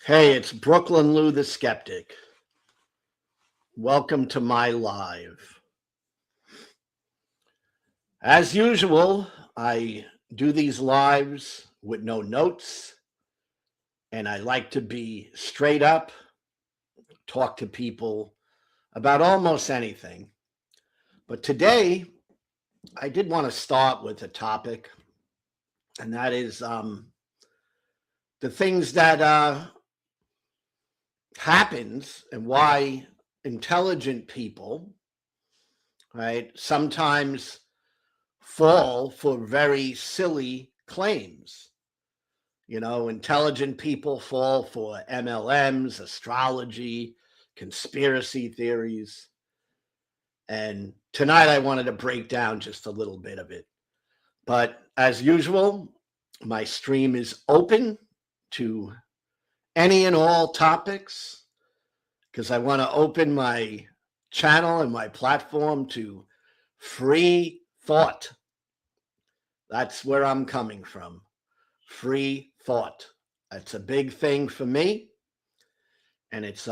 Hey, it's Brooklyn Lou the Skeptic. Welcome to my live. As usual, I do these lives with no notes, and I like to be straight up, talk to people about almost anything. But today, I did want to start with a topic, and that is the things that happens and why intelligent people, right, sometimes fall for very silly claims. You know, intelligent people fall for MLMs, astrology, conspiracy theories. And tonight I wanted to break down just a little bit of it. But as usual, my stream is open to any and all topics because I want to open my channel and my platform to free thought. That's where I'm coming from. Free thought. That's a big thing for me, and it's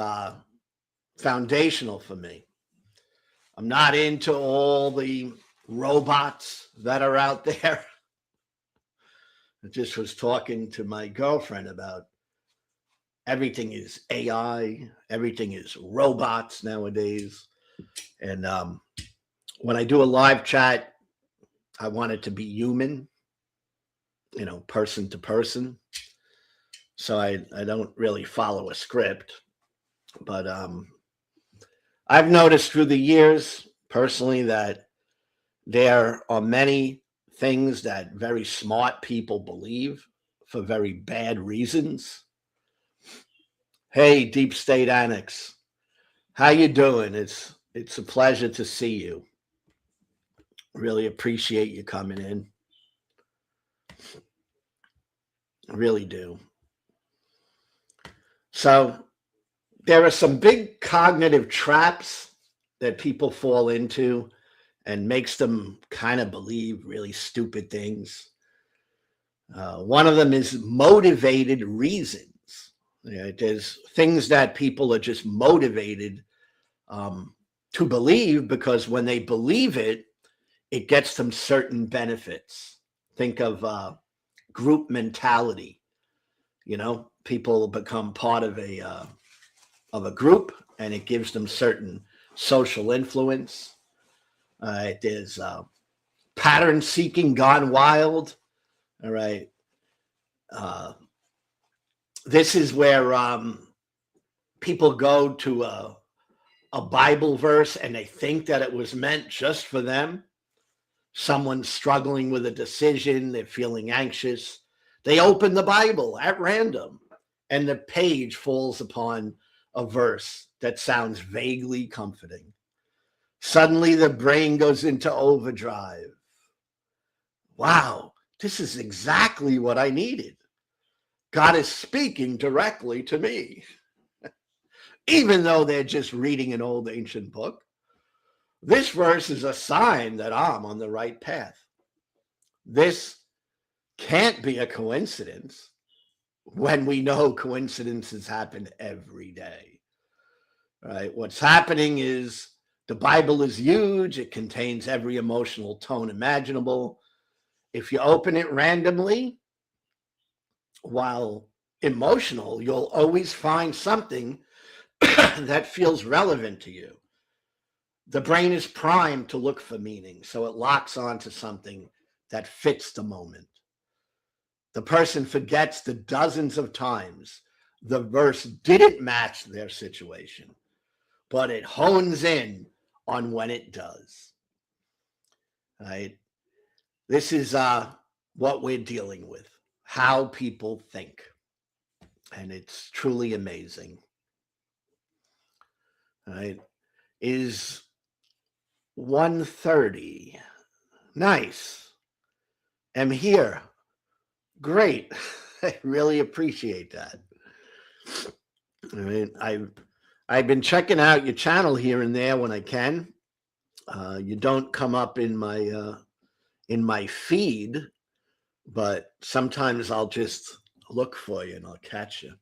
foundational for me. I'm not into all the robots that are out there. I just was talking to my girlfriend about everything is AI, everything is robots nowadays. And when I do a live chat, I want it to be human, you know, person to person. So I don't really follow a script. But I've noticed through the years personally that there are many things that very smart people believe for very bad reasons. Hey, Deep State Annex, how you doing? It's a pleasure to see you. Really appreciate you coming in. I really do. So there are some big cognitive traps that people fall into and makes them kind of believe really stupid things. One of them is motivated reasons. There's things that people are just motivated to believe because when they believe it, it gets them certain benefits. Think of group mentality. You know, people become part of a group, and it gives them certain social influence. There's pattern seeking gone wild. All right. Uh, this is where people go to a Bible verse and they think that it was meant just for them. Someone's struggling with a decision, they're feeling anxious. They open the Bible at random, and the page falls upon a verse that sounds vaguely comforting. Suddenly, the brain goes into overdrive. Wow, this is exactly what I needed. God is speaking directly to me, even though they're just reading an old ancient book. This verse is a sign that I'm on the right path. This can't be a coincidence when we know coincidences happen every day. Right? What's happening is the Bible is huge. It contains every emotional tone imaginable. If you open it randomly, while emotional, you'll always find something that feels relevant to you. The brain is primed to look for meaning, so it locks onto something that fits the moment. The person forgets the dozens of times the verse didn't match their situation, but it hones in on when it does. Right? This is what we're dealing with, how people think. And it's truly amazing. Right? Is 1:30. Nice. Am here. Great. I really appreciate that. I mean, I've been checking out your channel here and there when I can. You don't come up in my feed, but sometimes I'll just look for you and I'll catch you.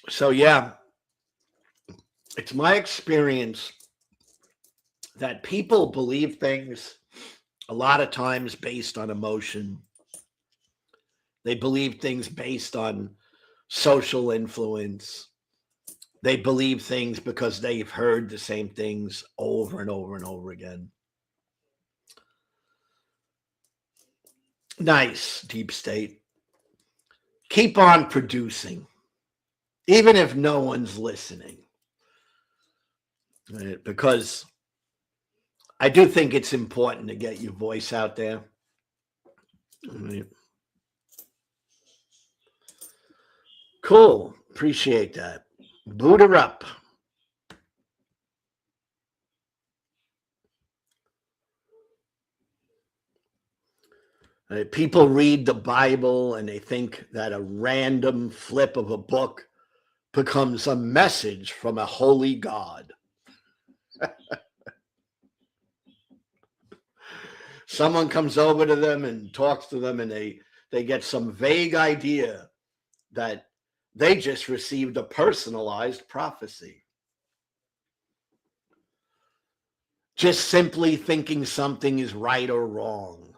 So yeah, it's my experience that people believe things a lot of times based on emotion. They believe things based on social influence. They believe things because they've heard the same things over and over and over again. Nice, deep state. Keep on producing, even if no one's listening. Right? Because I do think it's important to get your voice out there. Right. Cool. Appreciate that. Boot her up. Right? People read the Bible and they think that a random flip of a book becomes a message from a holy God. Someone comes over to them and talks to them and they get some vague idea that they just received a personalized prophecy. Just simply thinking something is right or wrong.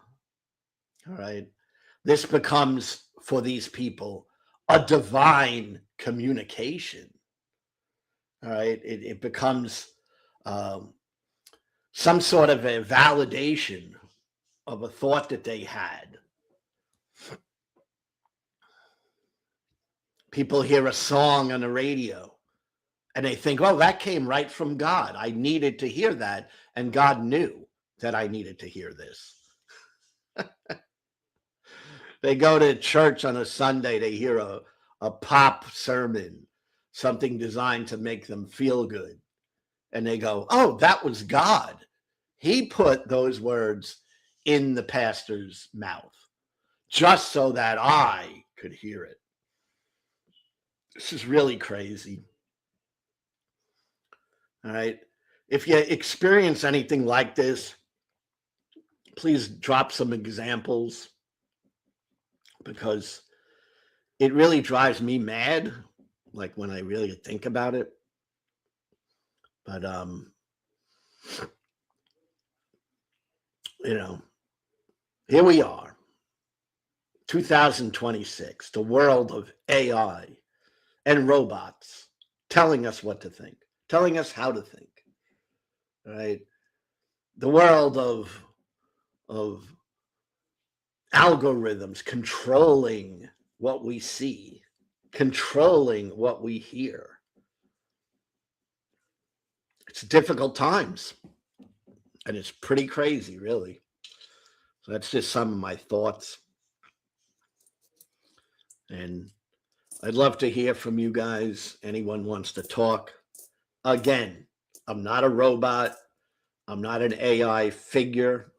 All right. This becomes, for these people, a divine communication. All right. It becomes some sort of a validation of a thought that they had. People hear a song on the radio and they think, oh, that came right from God. I needed to hear that. And God knew that I needed to hear this. They go to church on a Sunday, they hear a pop sermon, something designed to make them feel good. And they go, oh, that was God. He put those words in the pastor's mouth just so that I could hear it. This is really crazy. All right. If you experience anything like this, please drop some examples, because it really drives me mad, like when I really think about it. But here we are, 2026, the world of AI and robots telling us what to think, telling us how to think. Right? The world of algorithms controlling what we see, controlling what we hear. It's difficult times, and it's pretty crazy, really. So that's just some of my thoughts. And I'd love to hear from you guys. Anyone wants to talk. Again, I'm not a robot. I'm not an AI figure.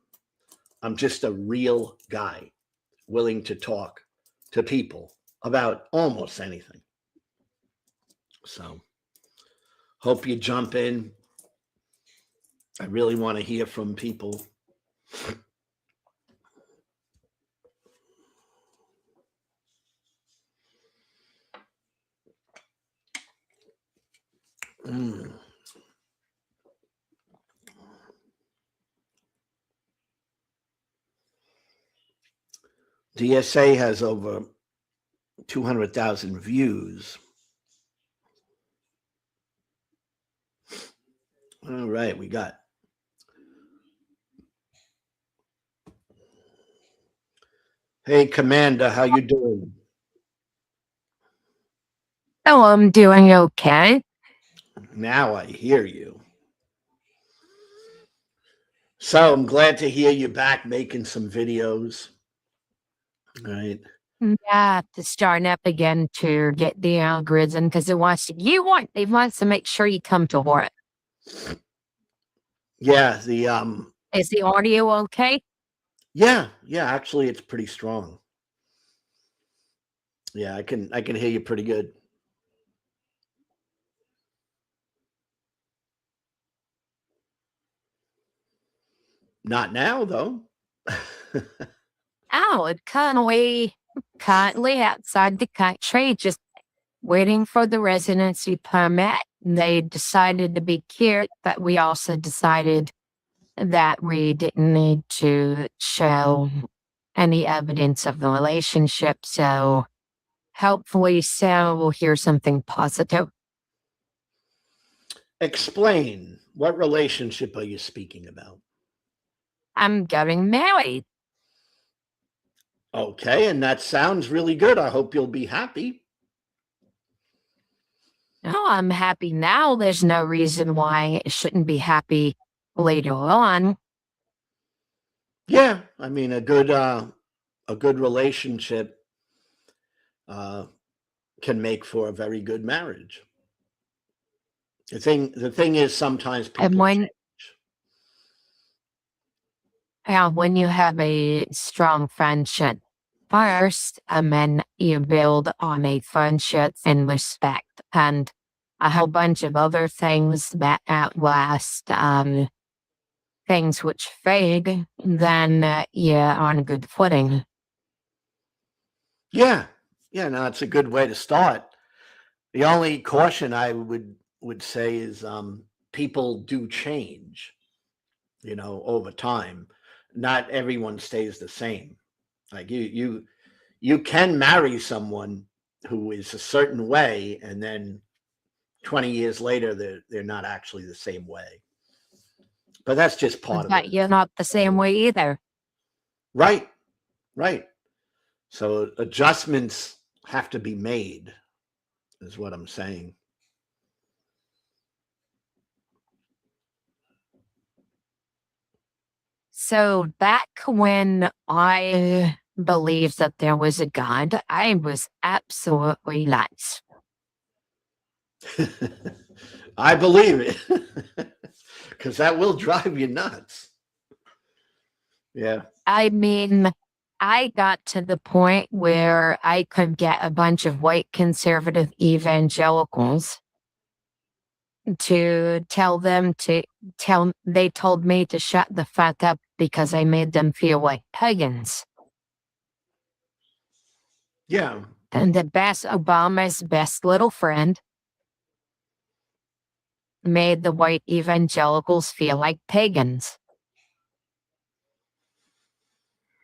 I'm just a real guy willing to talk to people about almost anything. So hope you jump in. I really want to hear from people. DSA has over 200,000 views. All right, we got Hey, Commander, how you doing? Oh, I'm doing okay. Now I hear you. So I'm glad to hear you back making some videos. All right. Yeah, I have to start up again to get the algorithm because it wants to make sure you come to work. Yeah, Is the audio okay? yeah, actually it's pretty strong. Yeah, I can hear you pretty good. Not now though. Oh, it's currently outside the country, just waiting for the residency permit. They decided to be cute, but we also decided that we didn't need to show any evidence of the relationship. So hopefully Sarah will hear something positive. Explain, what relationship are you speaking about? I'm getting married. Okay, and that sounds really good. I hope you'll be happy. Oh, I'm happy now. There's no reason why I shouldn't be happy later on. Yeah, I mean a good relationship can make for a very good marriage. The thing is sometimes And people change. when you have a strong friendship first, and then you build on a friendship and respect and a whole bunch of other things that outlast things which fade, then you're on a good footing. Yeah, yeah, no, it's a good way to start. The only caution I would say is people do change, over time. Not everyone stays the same. Like you can marry someone who is a certain way, and then 20 years later they're not actually the same way. But that's just part of But it. you're not the same way either. Right, right. So adjustments have to be made, is what I'm saying. So back when I believed that there was a God, I was absolutely nuts. I believe it. Because that will drive you nuts. Yeah. I mean, I got to the point where I could get a bunch of white conservative evangelicals to they told me to shut the fuck up because I made them feel like pagans. Yeah. And the best Obama's best little friend made the white evangelicals feel like pagans.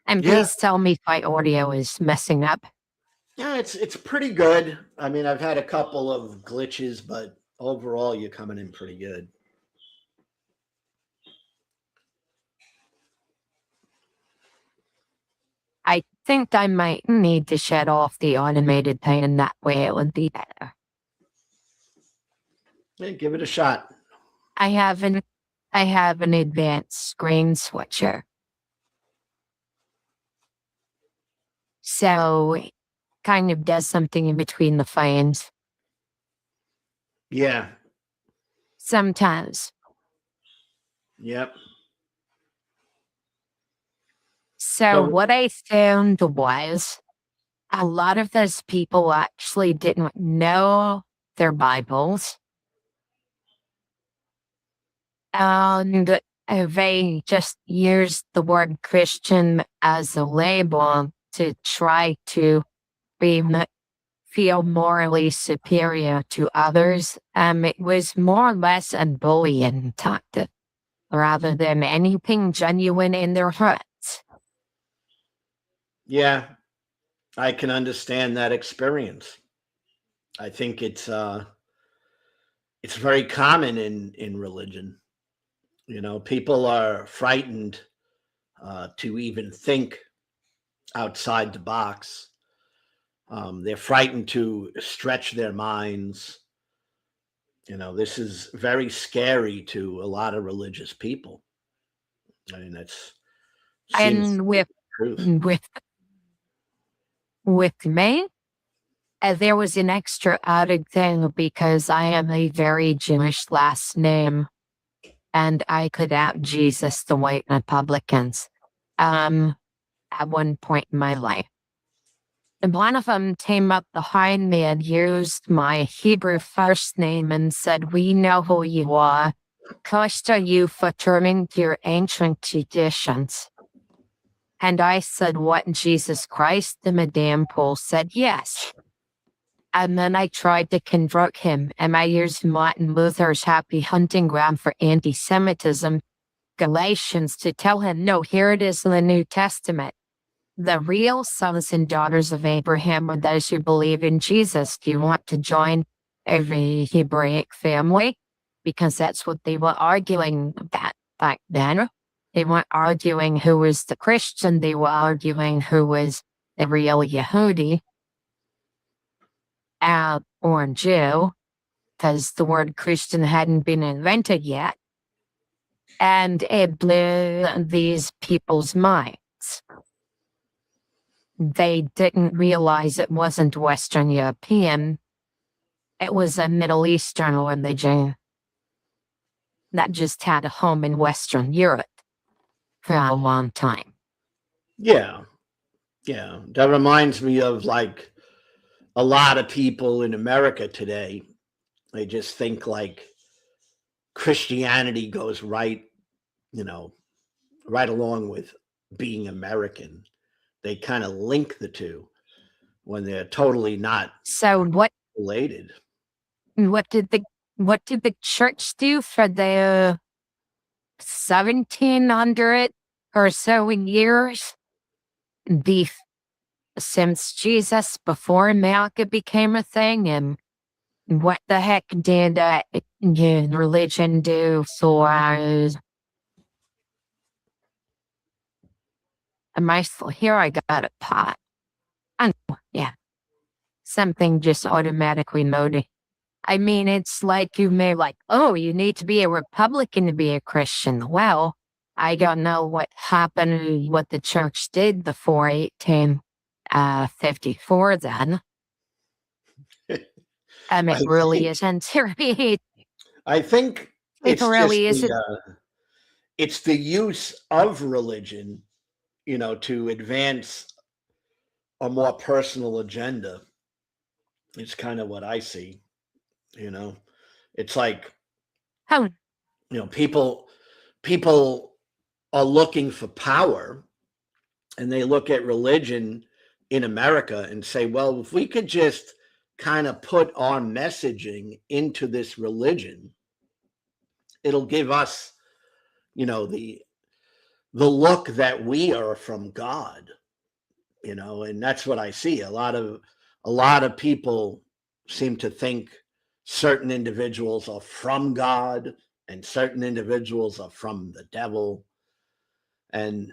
And Yeah. please tell me if my audio is messing up. Yeah, it's pretty good. I mean, I've had a couple of glitches, but overall you're coming in pretty good. I think I might need to shut off the automated thing, and that way it would be better. Hey, give it a shot. I have an advanced screen switcher. So it kind of does something in between the frames. Yeah. Sometimes. Yep. So what I found was a lot of those people actually didn't know their Bibles. And they just used the word Christian as a label to try to feel morally superior to others. It was more or less a bullying tactic rather than anything genuine in their hearts. Yeah. I can understand that experience. I think it's very common in religion. People are frightened to even think outside the box. They're frightened to stretch their minds. This is very scary to a lot of religious people. I mean, that's seems And with the truth. with with me, there was an extra added thing because I am a very Jewish last name, and I could out Jesus the white Republicans. At one point in my life. And one of them came up behind me and used my Hebrew first name and said, "We know who you are. Cursed are you for turning to your ancient traditions." And I said, "What, Jesus Christ?" The Madame Paul said, "Yes." And then I tried to convert him, and I used Martin Luther's happy hunting ground for anti Semitism, Galatians, to tell him, no, here it is in the New Testament. The real sons and daughters of Abraham are those who believe in Jesus. Do you want to join every Hebraic family? Because that's what they were arguing about back then. They weren't arguing who was the Christian, they were arguing who was the real Yehudi or Jew, because the word Christian hadn't been invented yet. And it blew these people's minds. They didn't realize it wasn't Western European. It was a Middle Eastern religion that just had a home in Western Europe for a long time. Yeah. Yeah. That reminds me of like a lot of people in America today. They just think like Christianity goes right, right along with being American. They kind of link the two when they're totally not So what related. did the church do for the 1700 or so years since Jesus, before America became a thing? And what the heck did religion do for am I still here? I got a pot. Yeah. Something just automatically noted. I mean, it's like you may oh, you need to be a Republican to be a Christian. Well, I don't know what happened, what the church did before 1854 then. And it really isn't. I think it really isn't. It's the use of religion, to advance a more personal agenda. It's kind of what I see. It's like, people are looking for power, and they look at religion in America and say, well, if we could just kind of put our messaging into this religion, it'll give us, the look that we are from God, and that's what I see. A lot of people seem to think certain individuals are from God and certain individuals are from the devil. And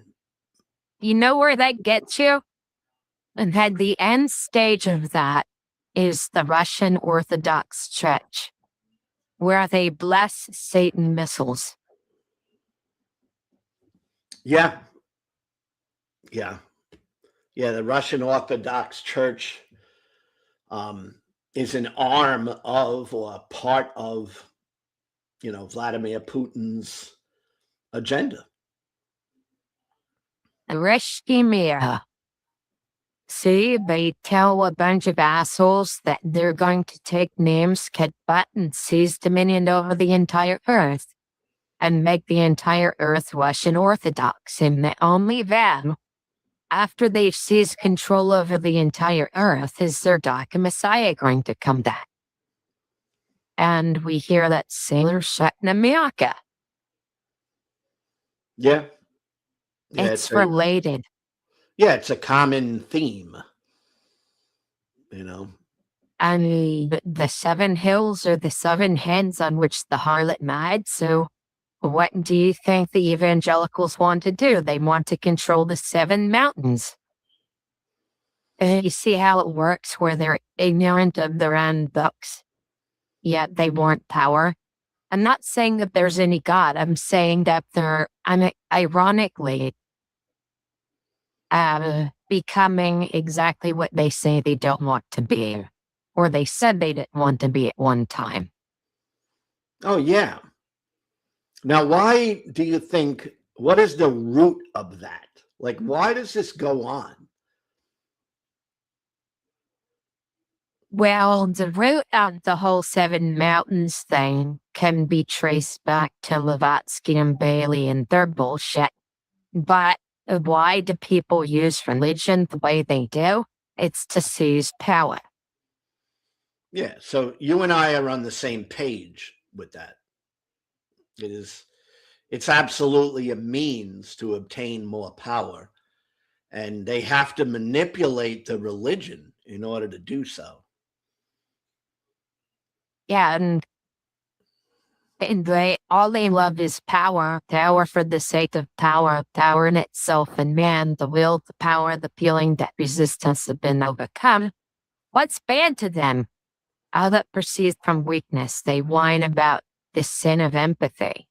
you know where that gets you? And then the end stage of that is the Russian Orthodox Church, where they bless Satan missiles. Yeah. The Russian Orthodox Church is an arm of, or a part of, Vladimir Putin's agenda. Rushki Mir. See, they tell a bunch of assholes that they're going to take names, cut butt, and seize dominion over the entire earth and make the entire earth Russian Orthodox. And only then, after they've seized control over the entire earth, is their dark Messiah going to come back. And we hear that sailor shut in America. Yeah. It's related. Yeah, it's a common theme, And the 7 hills are the 7 heads on which the harlot died. So what do you think the evangelicals want to do? They want to control the 7 mountains. You see how it works, where they're ignorant of their own books, yet they want power. I'm not saying that there's any God. I'm saying that they're ironically becoming exactly what they say they don't want to be, or they said they didn't want to be at one time. Oh, yeah. Now, why do you think, what is the root of that? Like, why does this go on? Well, the root of the whole 7 mountains thing can be traced back to Blavatsky and Bailey and their bullshit. But why do people use religion the way they do? It's to seize power. Yeah. So you and I are on the same page with that. It's absolutely a means to obtain more power, and they have to manipulate the religion in order to do so. Yeah, and they all they love is power, power for the sake of power, power in itself, and man, the will, the power, the feeling that resistance has been overcome. What's bad to them? All that proceeds from weakness. They whine about the sin of empathy.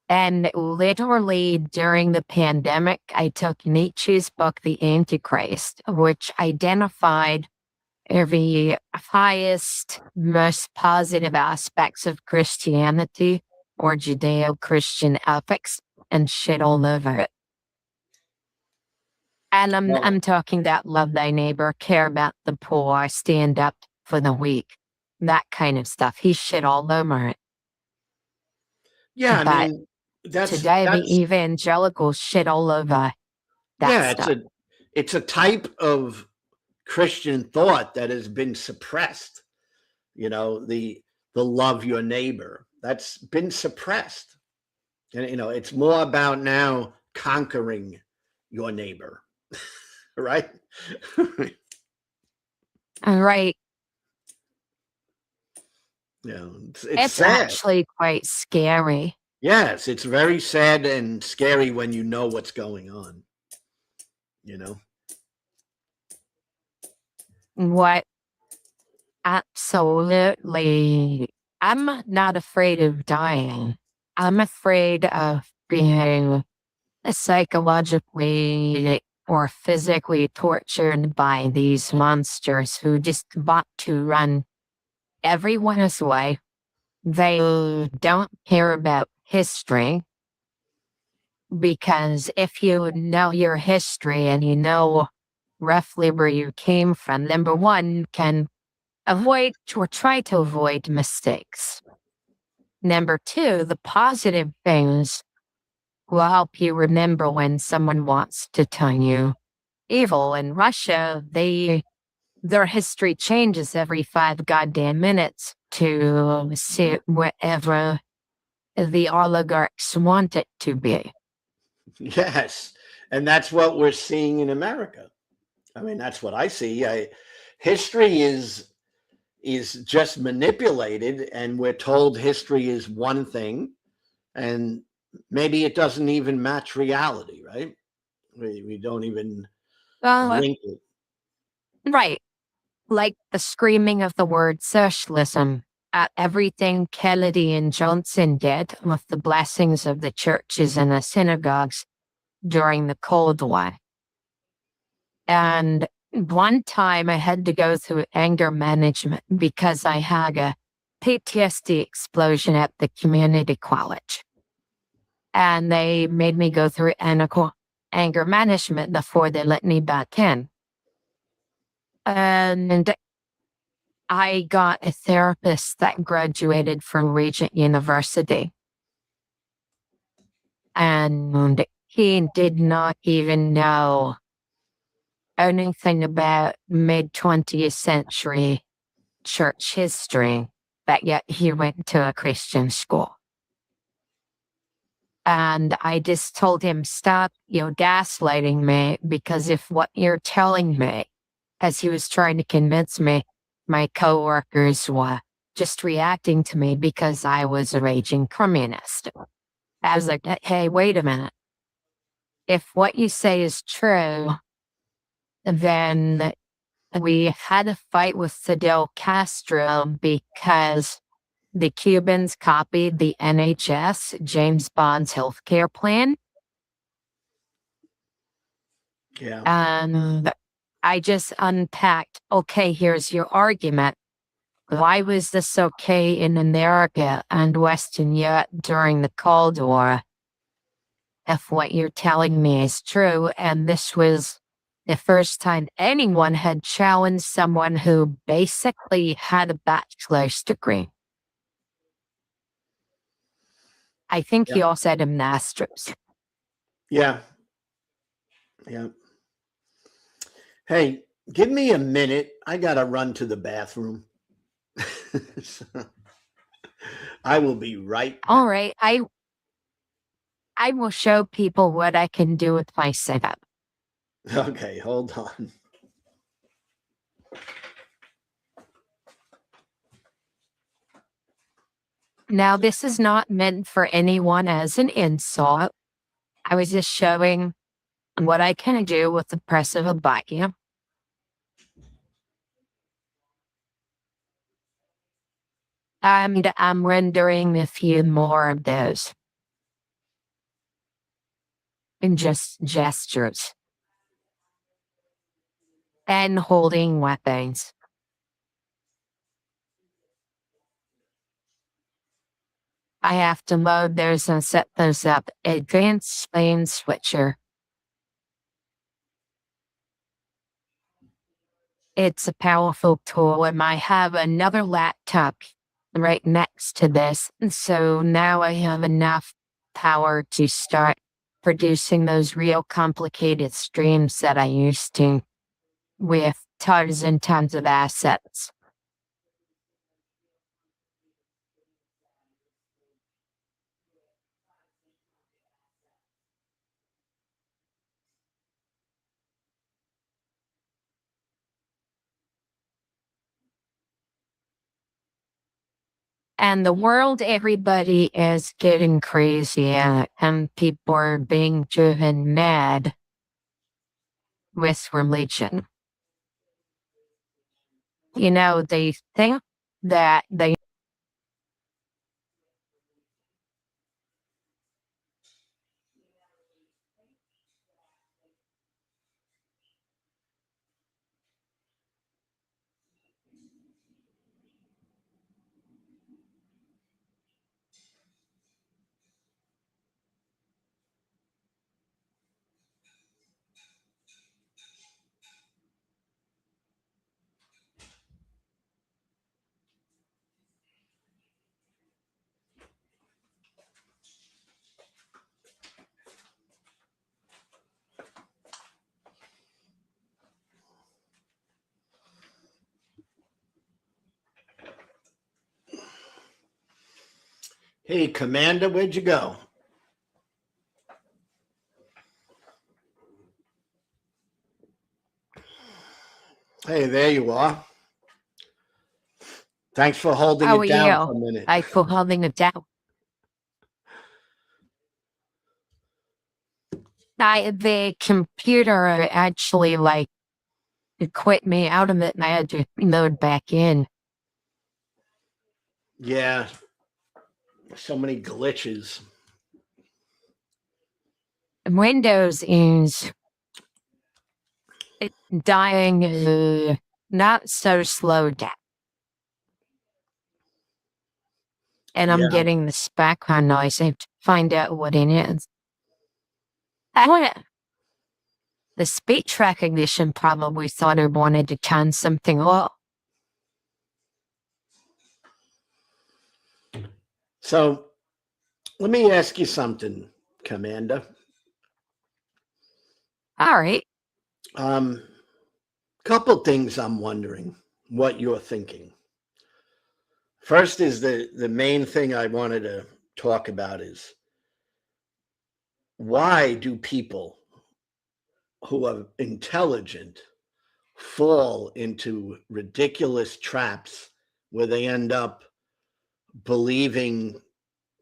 And literally during the pandemic, I took Nietzsche's book, The Antichrist, which identified the highest, most positive aspects of Christianity or Judeo Christian ethics and shit all over it. And I'm Well, talking that love thy neighbor, care about the poor, stand up for the weak, that kind of stuff. He shit all over it. yeah, I But mean, that's today the that's evangelicals shit all over that yeah, stuff. it's a type of Christian thought that has been suppressed. The love your neighbor, that's been suppressed. And it's more about now conquering your neighbor, right? All right. It's It's sad. actually quite scary. Yes, it's very sad and scary when you know what's going on, you know? What absolutely, I'm not afraid of dying. I'm afraid of being psychologically or physically tortured by these monsters who just want to run everyone's way. They don't care about history because if you know your history and you know roughly where you came from, number one, can avoid or try to avoid mistakes. Number two, the positive things will help you remember when someone wants to tell you evil. In Russia, their history changes every 5 goddamn minutes to suit whatever the oligarchs want it to be. Yes. And that's what we're seeing in America. I mean, that's what I see. History is just manipulated, and we're told history is one thing, and maybe it doesn't even match reality, right? We don't even Well, link it. right. Like the screaming of the word socialism at everything Kennedy and Johnson did with the blessings of the churches and the synagogues during the Cold War. And one time I had to go through anger management because I had a PTSD explosion at the community college. And they made me go through anger management before they let me back in. And I got a therapist that graduated from Regent University. And he did not even know anything about mid 20th century church history, but yet he went to a Christian school. And I just told him, stop, gaslighting me, because if what you're telling me, as he was trying to convince me, my coworkers were just reacting to me because I was a raging communist. I was like, hey, wait a minute. If what you say is true, then we had a fight with Fidel Castro because the Cubans copied the NHS, James Bond's healthcare plan. Yeah. And I just unpacked, okay, here's your argument. Why was this okay in America and Western Europe during the Cold War if what you're telling me is true? And this was the first time anyone had challenged someone who basically had a bachelor's degree. I think Yeah. he also had a master's. Yeah. Yeah. Hey, give me a minute. I got to run to the bathroom. So, I will be right back. All right. I will show people what I can do with my setup. Okay, hold on. Now, this is not meant for anyone as an insult. I was just showing what I can do with the press of a button. And I'm rendering a few more of those in just gestures and holding weapons. I have to load those and set those up. Advanced lane switcher. It's a powerful tool, and I have another laptop right next to this. And so now I have enough power to start producing those real complicated streams that I used to with tons and tons of assets. And the world, everybody is getting crazy at, and people are being driven mad with religion. You know, they think that they Hey, Commander, where'd you go? Hey, there you are. Thanks for holding How it are down you? for a minute. I for holding it down. The computer actually like it quit me out of it, and I had to load back in. Yeah, so many glitches. Windows is dying not so slow down. And I'm Yeah. getting this background noise. I have to find out what it is. I want the speech recognition probably thought I wanted to turn something off. So let me ask you something, Commander. All right. Couple things I'm wondering what you're thinking. First is the main thing I wanted to talk about is why do people who are intelligent fall into ridiculous traps where they end up believing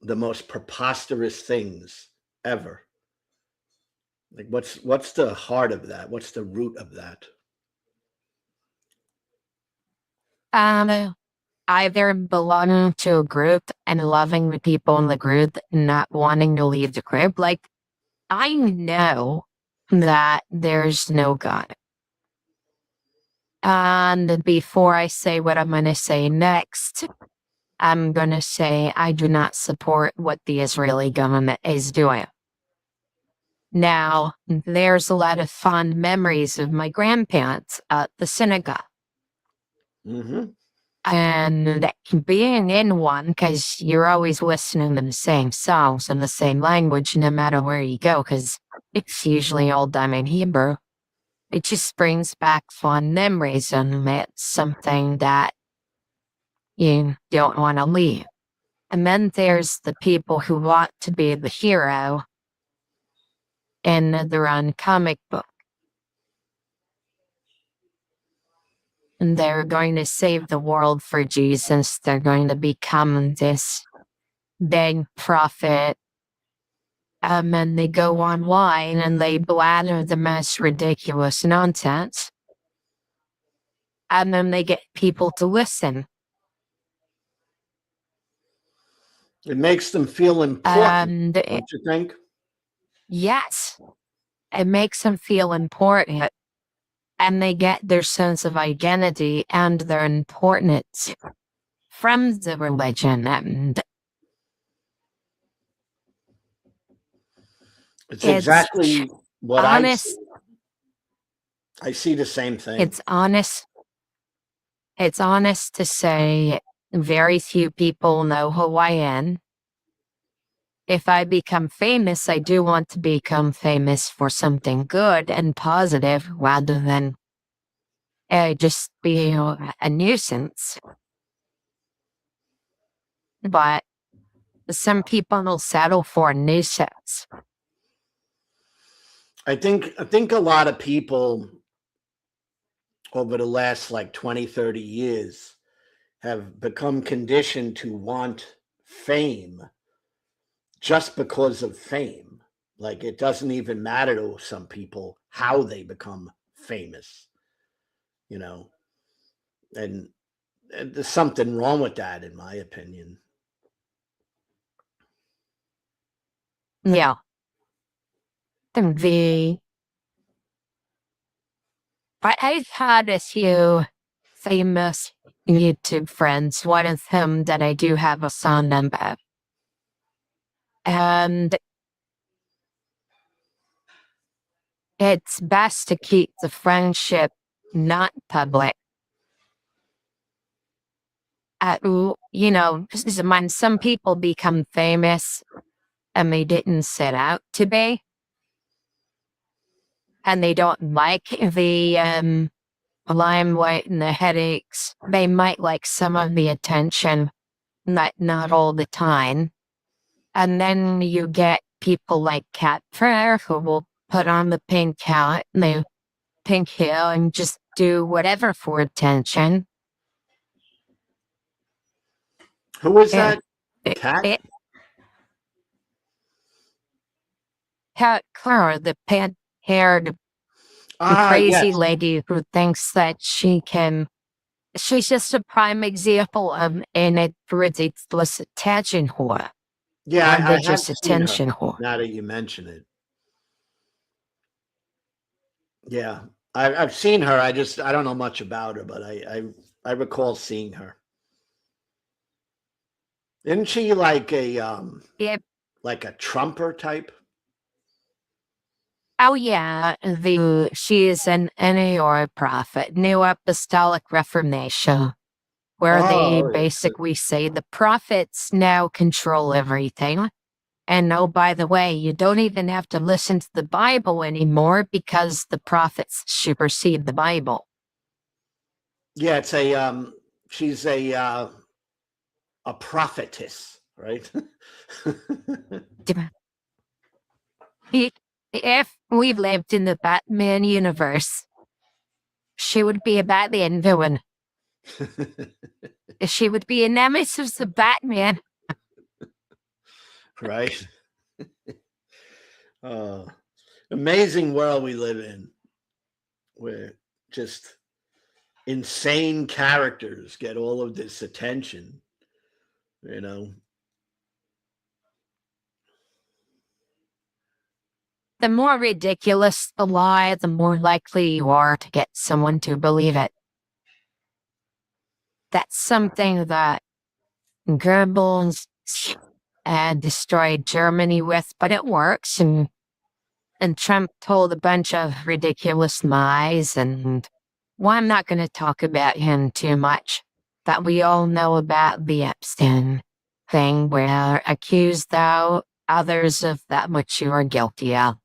the most preposterous things ever? Like what's the heart of that? What's the root of that? Either belonging to a group and loving the people in the group and not wanting to leave the group. Like, I know that there's no God. And before I say what I'm going to say next, I'm going to say I do not support what the Israeli government is doing. Now, there's a lot of fond memories of my grandparents at the synagogue. Mm-hmm. And being in one, because you're always listening to the same songs and the same language, no matter where you go, because it's usually all done in Hebrew. It just brings back fond memories, and it's something that you don't want to leave. And then there's the people who want to be the hero in their own comic book. And they're going to save the world for Jesus. They're going to become this big prophet. And they go online and they blather the most ridiculous nonsense. And then they get people to listen. It makes them feel important, And don't you think? yes, it makes them feel important. And they get their sense of identity and their importance from the religion. And It's exactly what honest. I see the same thing. It's honest. It's honest to say very few people know who I am. If I become famous, I do want to become famous for something good and positive rather than just be a nuisance. But some people will settle for a nuisance. I think a lot of people over the last like 20, 30 years have become conditioned to want fame just because of fame. Like it doesn't even matter to some people how they become famous, you know. And there's something wrong with that, in my opinion. Yeah. But I've had a few famous YouTube friends, one of whom that I do have a son number. And it's best to keep the friendship not public. You know, when some people become famous and they didn't set out to be, and they don't like the limelight and the headaches, they might like some of the attention, not all the time. And then you get people like Cat Prayer who will put on the pink hat and the pink hair and just do whatever for attention. Who is And that? Cat? Cat Claire, the pink-haired crazy Yes. lady who thinks that she's just a prime example of an ridiculous attention whore. Yeah, I have Just seen attention her, whore. now that you mention it. Yeah, I've seen her. I don't know much about her, but I recall seeing her. Isn't she like Yeah. like a Trumper type? Oh yeah, she is an NAR prophet, New Apostolic Reformation, where they Oh, yeah. basically say the prophets now control everything. And oh, by the way, you don't even have to listen to the Bible anymore because the prophets supersede the Bible. Yeah, it's she's a prophetess, right? If we lived in the Batman universe, she would be a Batman villain. She would be a nemesis of Batman. Right? Amazing world we live in, where just insane characters get all of this attention, you know. The more ridiculous the lie, the more likely you are to get someone to believe it. That's something that Goebbels destroyed Germany with, but it works. And Trump told a bunch of ridiculous lies. And well, I'm not going to talk about him too much, but we all know about the Epstein thing where accused thou others of that which you are guilty of.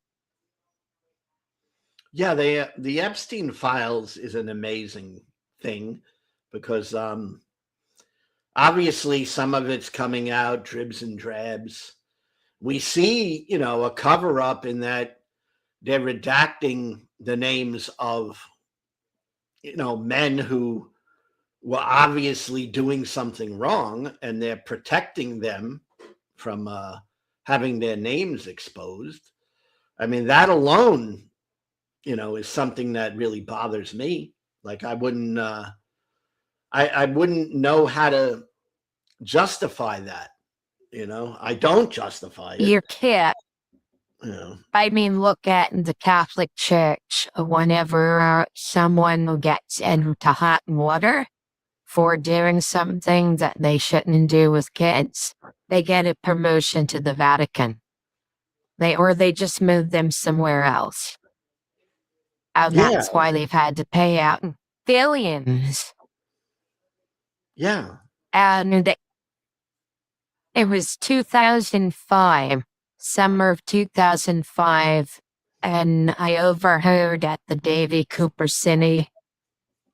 Yeah, the Epstein files is an amazing thing because Obviously, some of it's coming out dribs and drabs. We see, a cover up in that they're redacting the names of, men who were obviously doing something wrong, and they're protecting them from having their names exposed. I mean, that alone, is something that really bothers me. Like I wouldn't know how to justify that. I don't justify it. You can't. You know, I mean, look at the Catholic Church. Whenever someone gets into hot water for doing something that they shouldn't do with kids, they get a promotion to the Vatican. They just move them somewhere else. And yeah, that's why they've had to pay out billions. yeah, And it was 2005, summer of 2005, and I overheard at the Davy Cooper Cine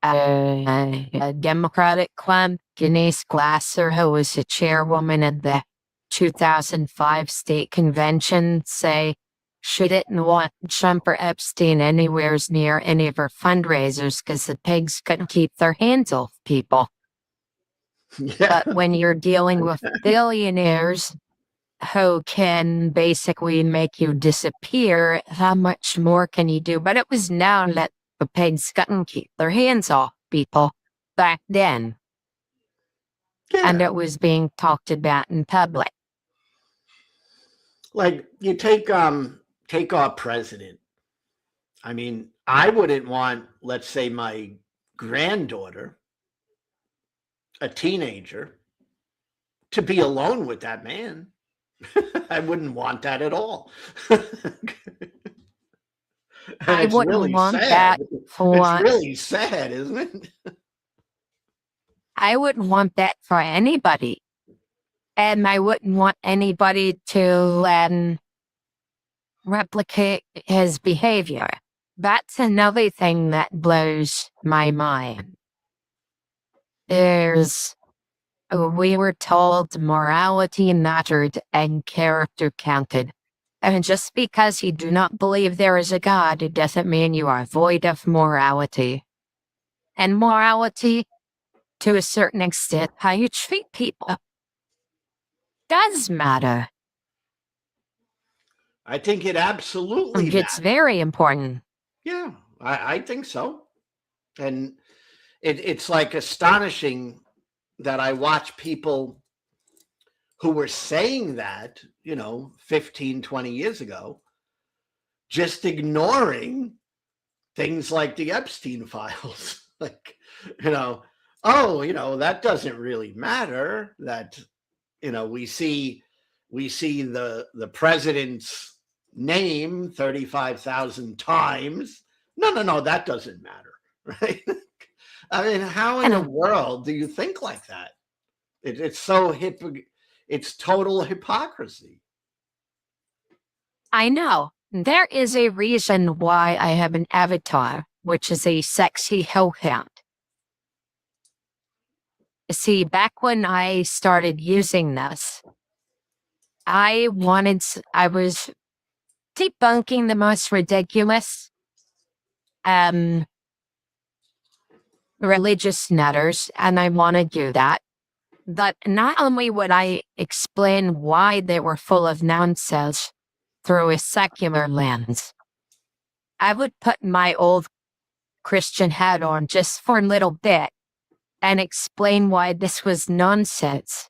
a Democratic club, Denise Glasser, who was the chairwoman of the 2005 state convention, say she didn't want Trump or Epstein anywhere near any of her fundraisers because the pigs couldn't keep their hands off people. yeah. But when you're dealing with billionaires who can basically make you disappear, how much more can you do? But it was known that the pigs couldn't keep their hands off people back then. And it was being talked about in public. Like you take our president. I mean, I wouldn't want, let's say, my granddaughter, a teenager, to be alone with that man. I wouldn't want that at all. I it's wouldn't really want sad. that for It's really sad, isn't it? I wouldn't want that for anybody. And I wouldn't want anybody to replicate his behavior. That's another thing that blows my mind. We were told morality mattered and character counted. And just because you do not believe there is a God, it doesn't mean you are void of morality. And morality, to a certain extent, how you treat people, does matter. I think it absolutely It's matters. very important. Yeah, I think so. And it's like astonishing that I watch people who were saying that, 15, 20 years ago, just ignoring things like the Epstein files. Like, that doesn't really matter. That, we see the president's name 35,000 times. No, that doesn't matter, right? I mean, how in the world do you think like that? It's so it's total hypocrisy. I know. There is a reason why I have an avatar, which is a sexy hellhound. See, back when I started using this, I was debunking the most ridiculous religious nutters, and I want to do that. But not only would I explain why they were full of nonsense through a secular lens, I would put my old Christian hat on just for a little bit and explain why this was nonsense.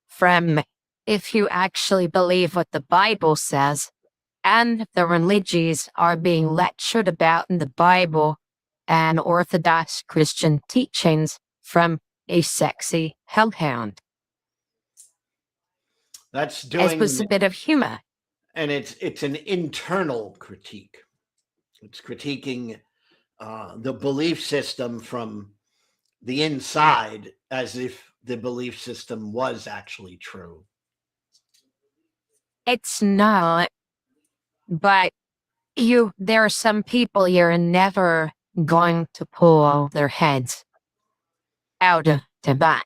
From if you actually believe what the Bible says, and the religions are being lectured about in the Bible and Orthodox Christian teachings from a sexy hellhound. That's doing. It was a bit of humor. And it's an internal critique. It's critiquing the belief system from the inside as if the belief system was actually true. It's not, but there are some people you're never going to pull their heads out of the bat.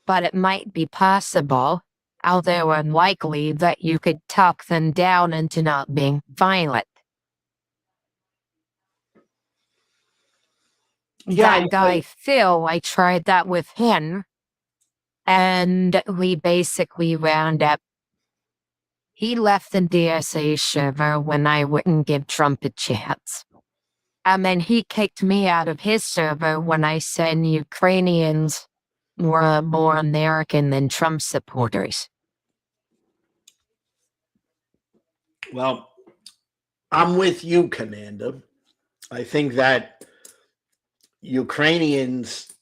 but it might be possible, although unlikely, that you could talk them down into not being violent. Yeah, That guy, Phil, I tried that with him, and we basically wound up. He left the DSA server when I wouldn't give Trump a chance. And then he kicked me out of his server when I said Ukrainians were more American than Trump supporters. well, I'm with you, Commander. I think that Ukrainians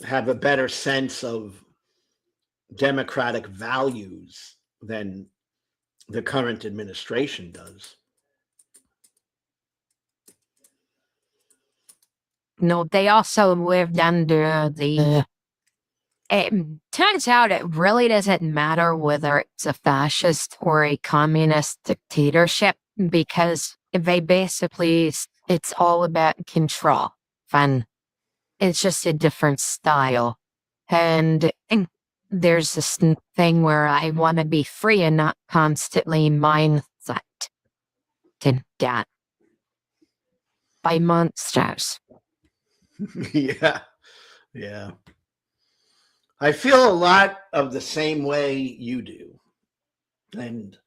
have a better sense of democratic values than the current administration does. No, they also lived under the. It turns out it really doesn't matter whether it's a fascist or a communist dictatorship because they basically, it's all about control. Fun. It's just a different style. And there's this thing where I want to be free and not constantly mindset to death by monsters. Yeah. Yeah. I feel a lot of the same way you do. And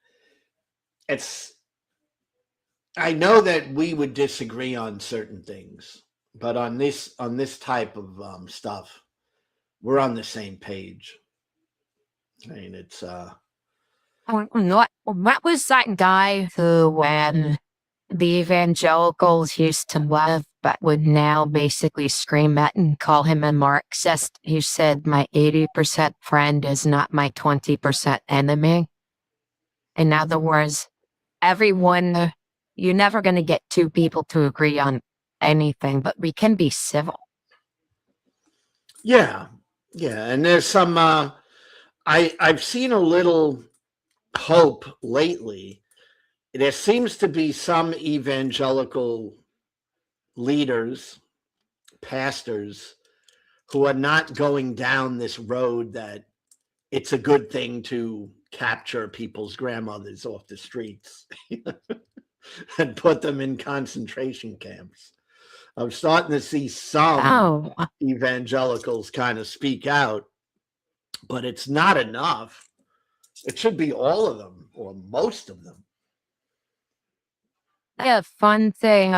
I know that we would disagree on certain things, but on this type of stuff, we're on the same page. I mean, it's What was that guy who, when the evangelicals used to love, but would now basically scream at and call him a Marxist? He said, "My 80% friend is not my 20% enemy." In other words, everyone, you're never going to get two people to agree on anything, but we can be civil. yeah, and there's some. I've seen a little hope lately. There seems to be some evangelical leaders, pastors, who are not going down this road that it's a good thing to capture people's grandmothers off the streets and put them in concentration camps. I'm starting to see some evangelicals kind of speak out, but it's not enough. It should be all of them or most of them. Yeah, fun thing.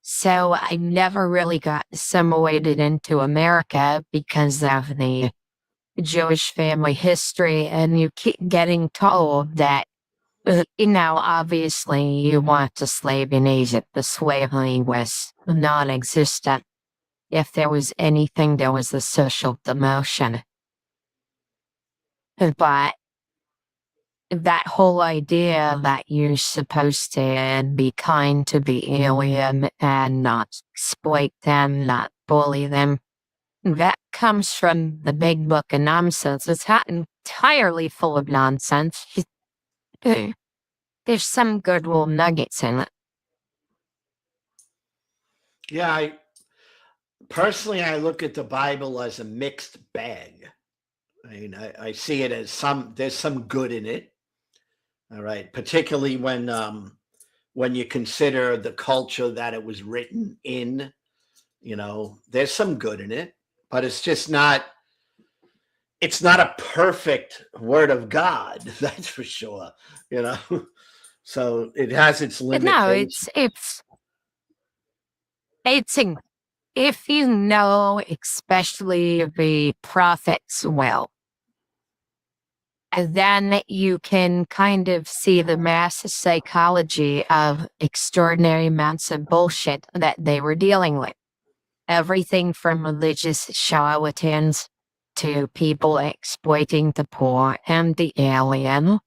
So I never really got assimilated into America because of the Jewish family history, and you keep getting told that, obviously you want to slave in Egypt. The slavery was non-existent. If there was anything, there was a social demotion. But that whole idea that you're supposed to be kind to the alien and not exploit them, not bully them, that comes from the big book of nonsense. It's not entirely full of nonsense. There's some good little nuggets in it. Yeah, I look at the Bible as a mixed bag. I mean, I see it as there's some good in it. All right, particularly when you consider the culture that it was written in, there's some good in it, but it's just not. It's not a perfect word of God, that's for sure. So it has its limitations. No, it's if you know, especially the prophets well, then you can kind of see the mass psychology of extraordinary amounts of bullshit that they were dealing with. Everything from religious charlatans to people exploiting the poor and the alien.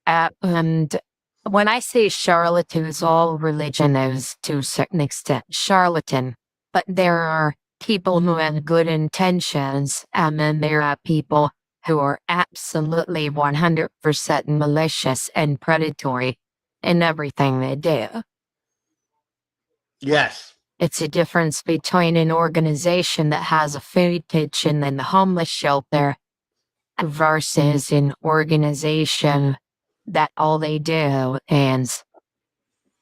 And when I say charlatans, all religion is to a certain extent charlatan, but there are people who have good intentions, and then there are people who are absolutely 100% malicious and predatory in everything they do. Yes. It's a difference between an organization that has a food kitchen and the homeless shelter versus an organization that all they do is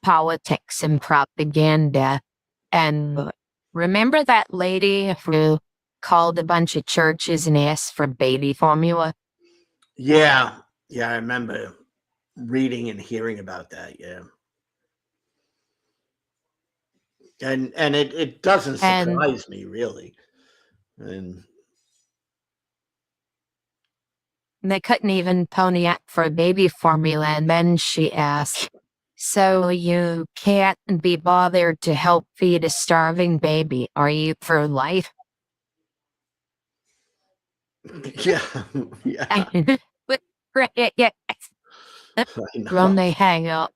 politics and propaganda. And remember that lady who called a bunch of churches and asked for baby formula? Yeah. Yeah. I remember reading and hearing about that. Yeah. And it doesn't And surprise me really. And they couldn't even pony up for baby formula. And then she asked, "So you can't be bothered to help feed a starving baby? Are you pro life?" yeah. Yeah. But yeah, I when know. they hang up.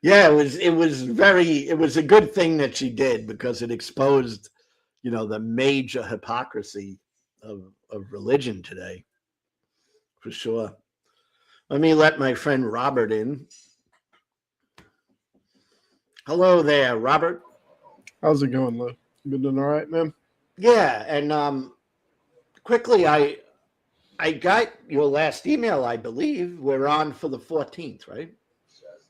Yeah, it was a good thing that she did because it exposed, the major hypocrisy of religion today, for sure. Let me let my friend Robert in. Hello there, Robert. How's it going, Lou? You been doing all right, man? Yeah, and quickly, I got your last email. I believe we're on for the 14th, right?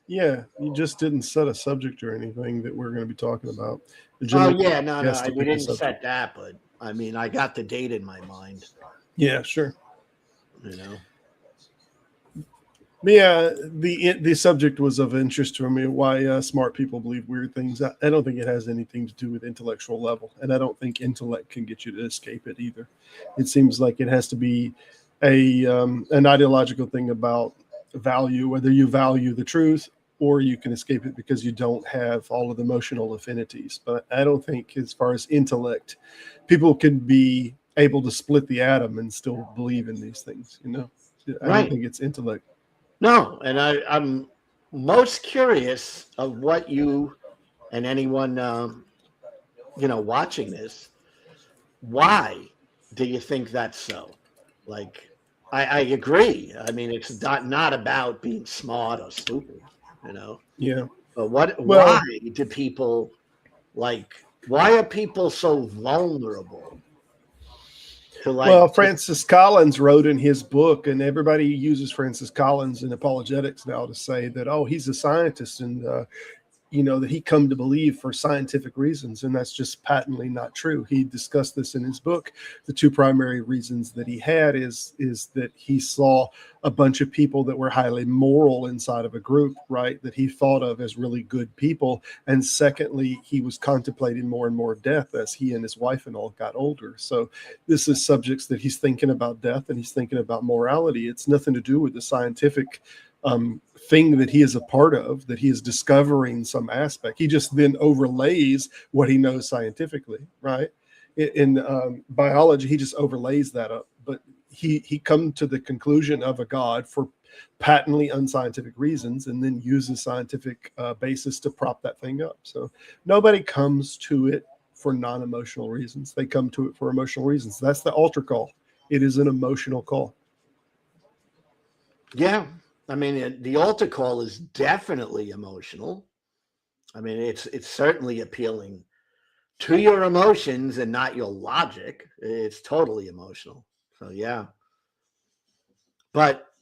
Yeah, you just didn't set a subject or anything that we're going to be talking about. Oh Generally, yeah, no, yes, to we pick a didn't set subject. that, but I mean, I got the date in my mind. Yeah, sure. You know. But yeah, the subject was of interest to me. Why smart people believe weird things. I don't think it has anything to do with intellectual level, and I don't think intellect can get you to escape it either. It seems like it has to be an ideological thing about value, whether you value the truth or you can escape it because you don't have all of the emotional affinities. But I don't think, as far as intellect, people can be able to split the atom and still believe in these things. I don't Right. think it's intellect. No, and I'm most curious of what you and anyone watching this. Why do you think that's so? Like, I agree. I mean, it's not about being smart or stupid, you know. Yeah. But Well, why do people like? Why are people so vulnerable to Well, like? Francis Collins wrote in his book, and everybody uses Francis Collins in apologetics now to say that, oh, he's a scientist and that he come to believe for scientific reasons, and that's just patently not true. He discussed this in his book. The two primary reasons that he had is that he saw a bunch of people that were highly moral inside of a group, right, that he thought of as really good people. And secondly, he was contemplating more and more death as he and his wife and all got older. So this is subjects that he's thinking about death and he's thinking about morality. It's nothing to do with the scientific thing that he is a part of, that he is discovering some aspect. He just then overlays what he knows scientifically, right? In biology, he just overlays that up. But he come to the conclusion of a God for patently unscientific reasons, and then uses scientific basis to prop that thing up. So nobody comes to it for non-emotional reasons. They come to it for emotional reasons. That's the altar call. It is an emotional call. Yeah, I mean, the altar call is definitely emotional. I mean, it's certainly appealing to your emotions and not your logic. It's totally emotional. So yeah. But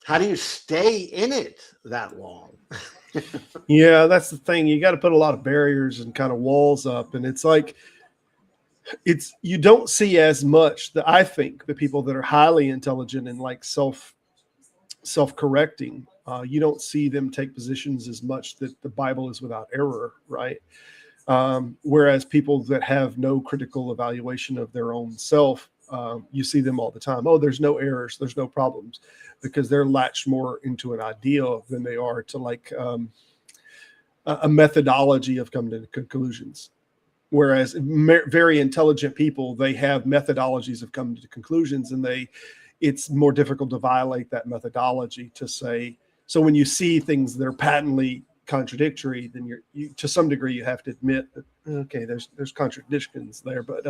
how do you stay in it that long? Yeah, that's the thing. You got to put a lot of barriers and kind of walls up. And it's like, you don't see as much that I think the people that are highly intelligent and like self-correcting, you don't see them take positions as much that the Bible is without error, right? Whereas people that have no critical evaluation of their own self, you see them all the time. Oh, there's no errors, there's no problems, because they're latched more into an ideal than they are to like a methodology of coming to conclusions. Whereas very intelligent people, they have methodologies of coming to conclusions, and it's more difficult to violate that methodology to say. So when you see things that are patently contradictory, then you to some degree you have to admit that okay, there's contradictions there. But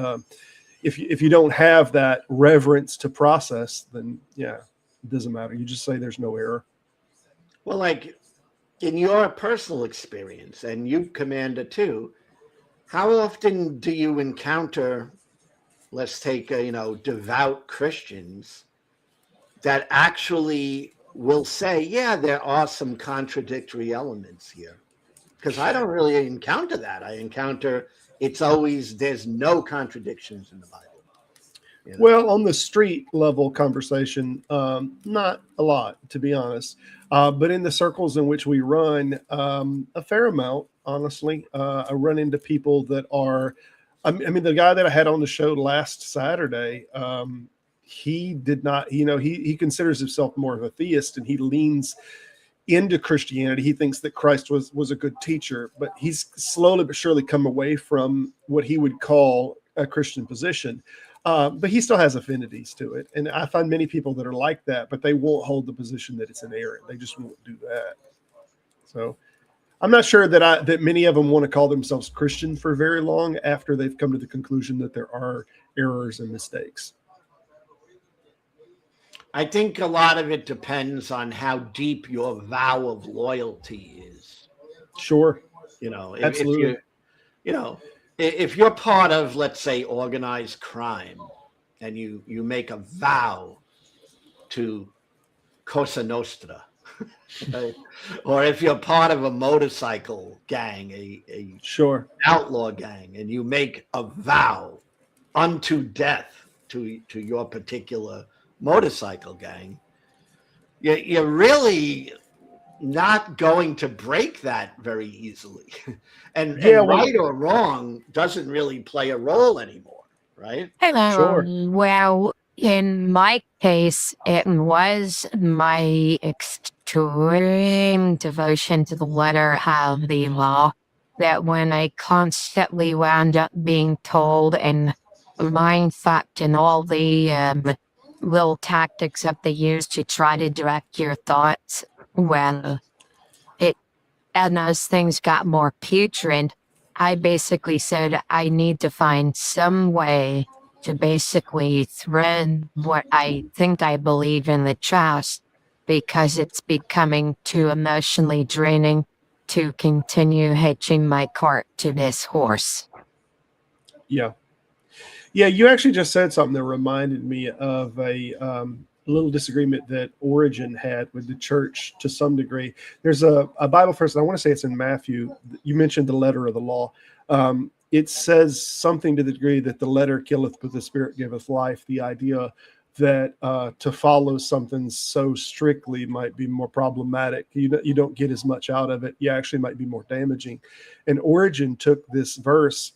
if you don't have that reverence to process, then yeah, it doesn't matter. You just say there's no error. Well, like in your personal experience, and you, Commander, too, how often do you encounter, let's take, devout Christians that actually will say, yeah, there are some contradictory elements here? Because I don't really encounter that. I encounter there's no contradictions in the Bible. Well, on the street level conversation, not a lot, to be honest. But in the circles in which we run, a fair amount, honestly. I run into people that are, I mean, the guy that I had on the show last Saturday, he did not, he considers himself more of a theist, and he leans into Christianity. He thinks that Christ was a good teacher, but he's slowly but surely come away from what he would call a Christian position. But he still has affinities to it. And I find many people that are like that, but they won't hold the position that it's inerrant. They just won't do that. So I'm not sure that many of them want to call themselves Christian for very long after they've come to the conclusion that there are errors and mistakes. I think a lot of it depends on how deep your vow of loyalty is. Sure. Absolutely. If you're part of, let's say, organized crime, and you make a vow to Cosa Nostra, right? Or if you're part of a motorcycle gang, a sure outlaw gang, and you make a vow unto death to your particular motorcycle gang, you're really not going to break that very easily. and right or wrong doesn't really play a role anymore, right? Sure. Well, in my case, it was my extreme devotion to the letter of the law that when I constantly wound up being told and mind fucked and all the little tactics that they use to try to direct your thoughts, well, and as things got more putrid, I basically said I need to find some way to basically thread what I think I believe in the trust, because it's becoming too emotionally draining to continue hitching my cart to this horse. Yeah. Yeah, you actually just said something that reminded me of a little disagreement that Origen had with the church to some degree. There's a Bible verse, and I want to say it's in Matthew. You mentioned the letter of the law. It says something to the degree that the letter killeth, but the spirit giveth life. The idea that to follow something so strictly might be more problematic. You don't get as much out of it. You actually might be more damaging. And Origen took this verse.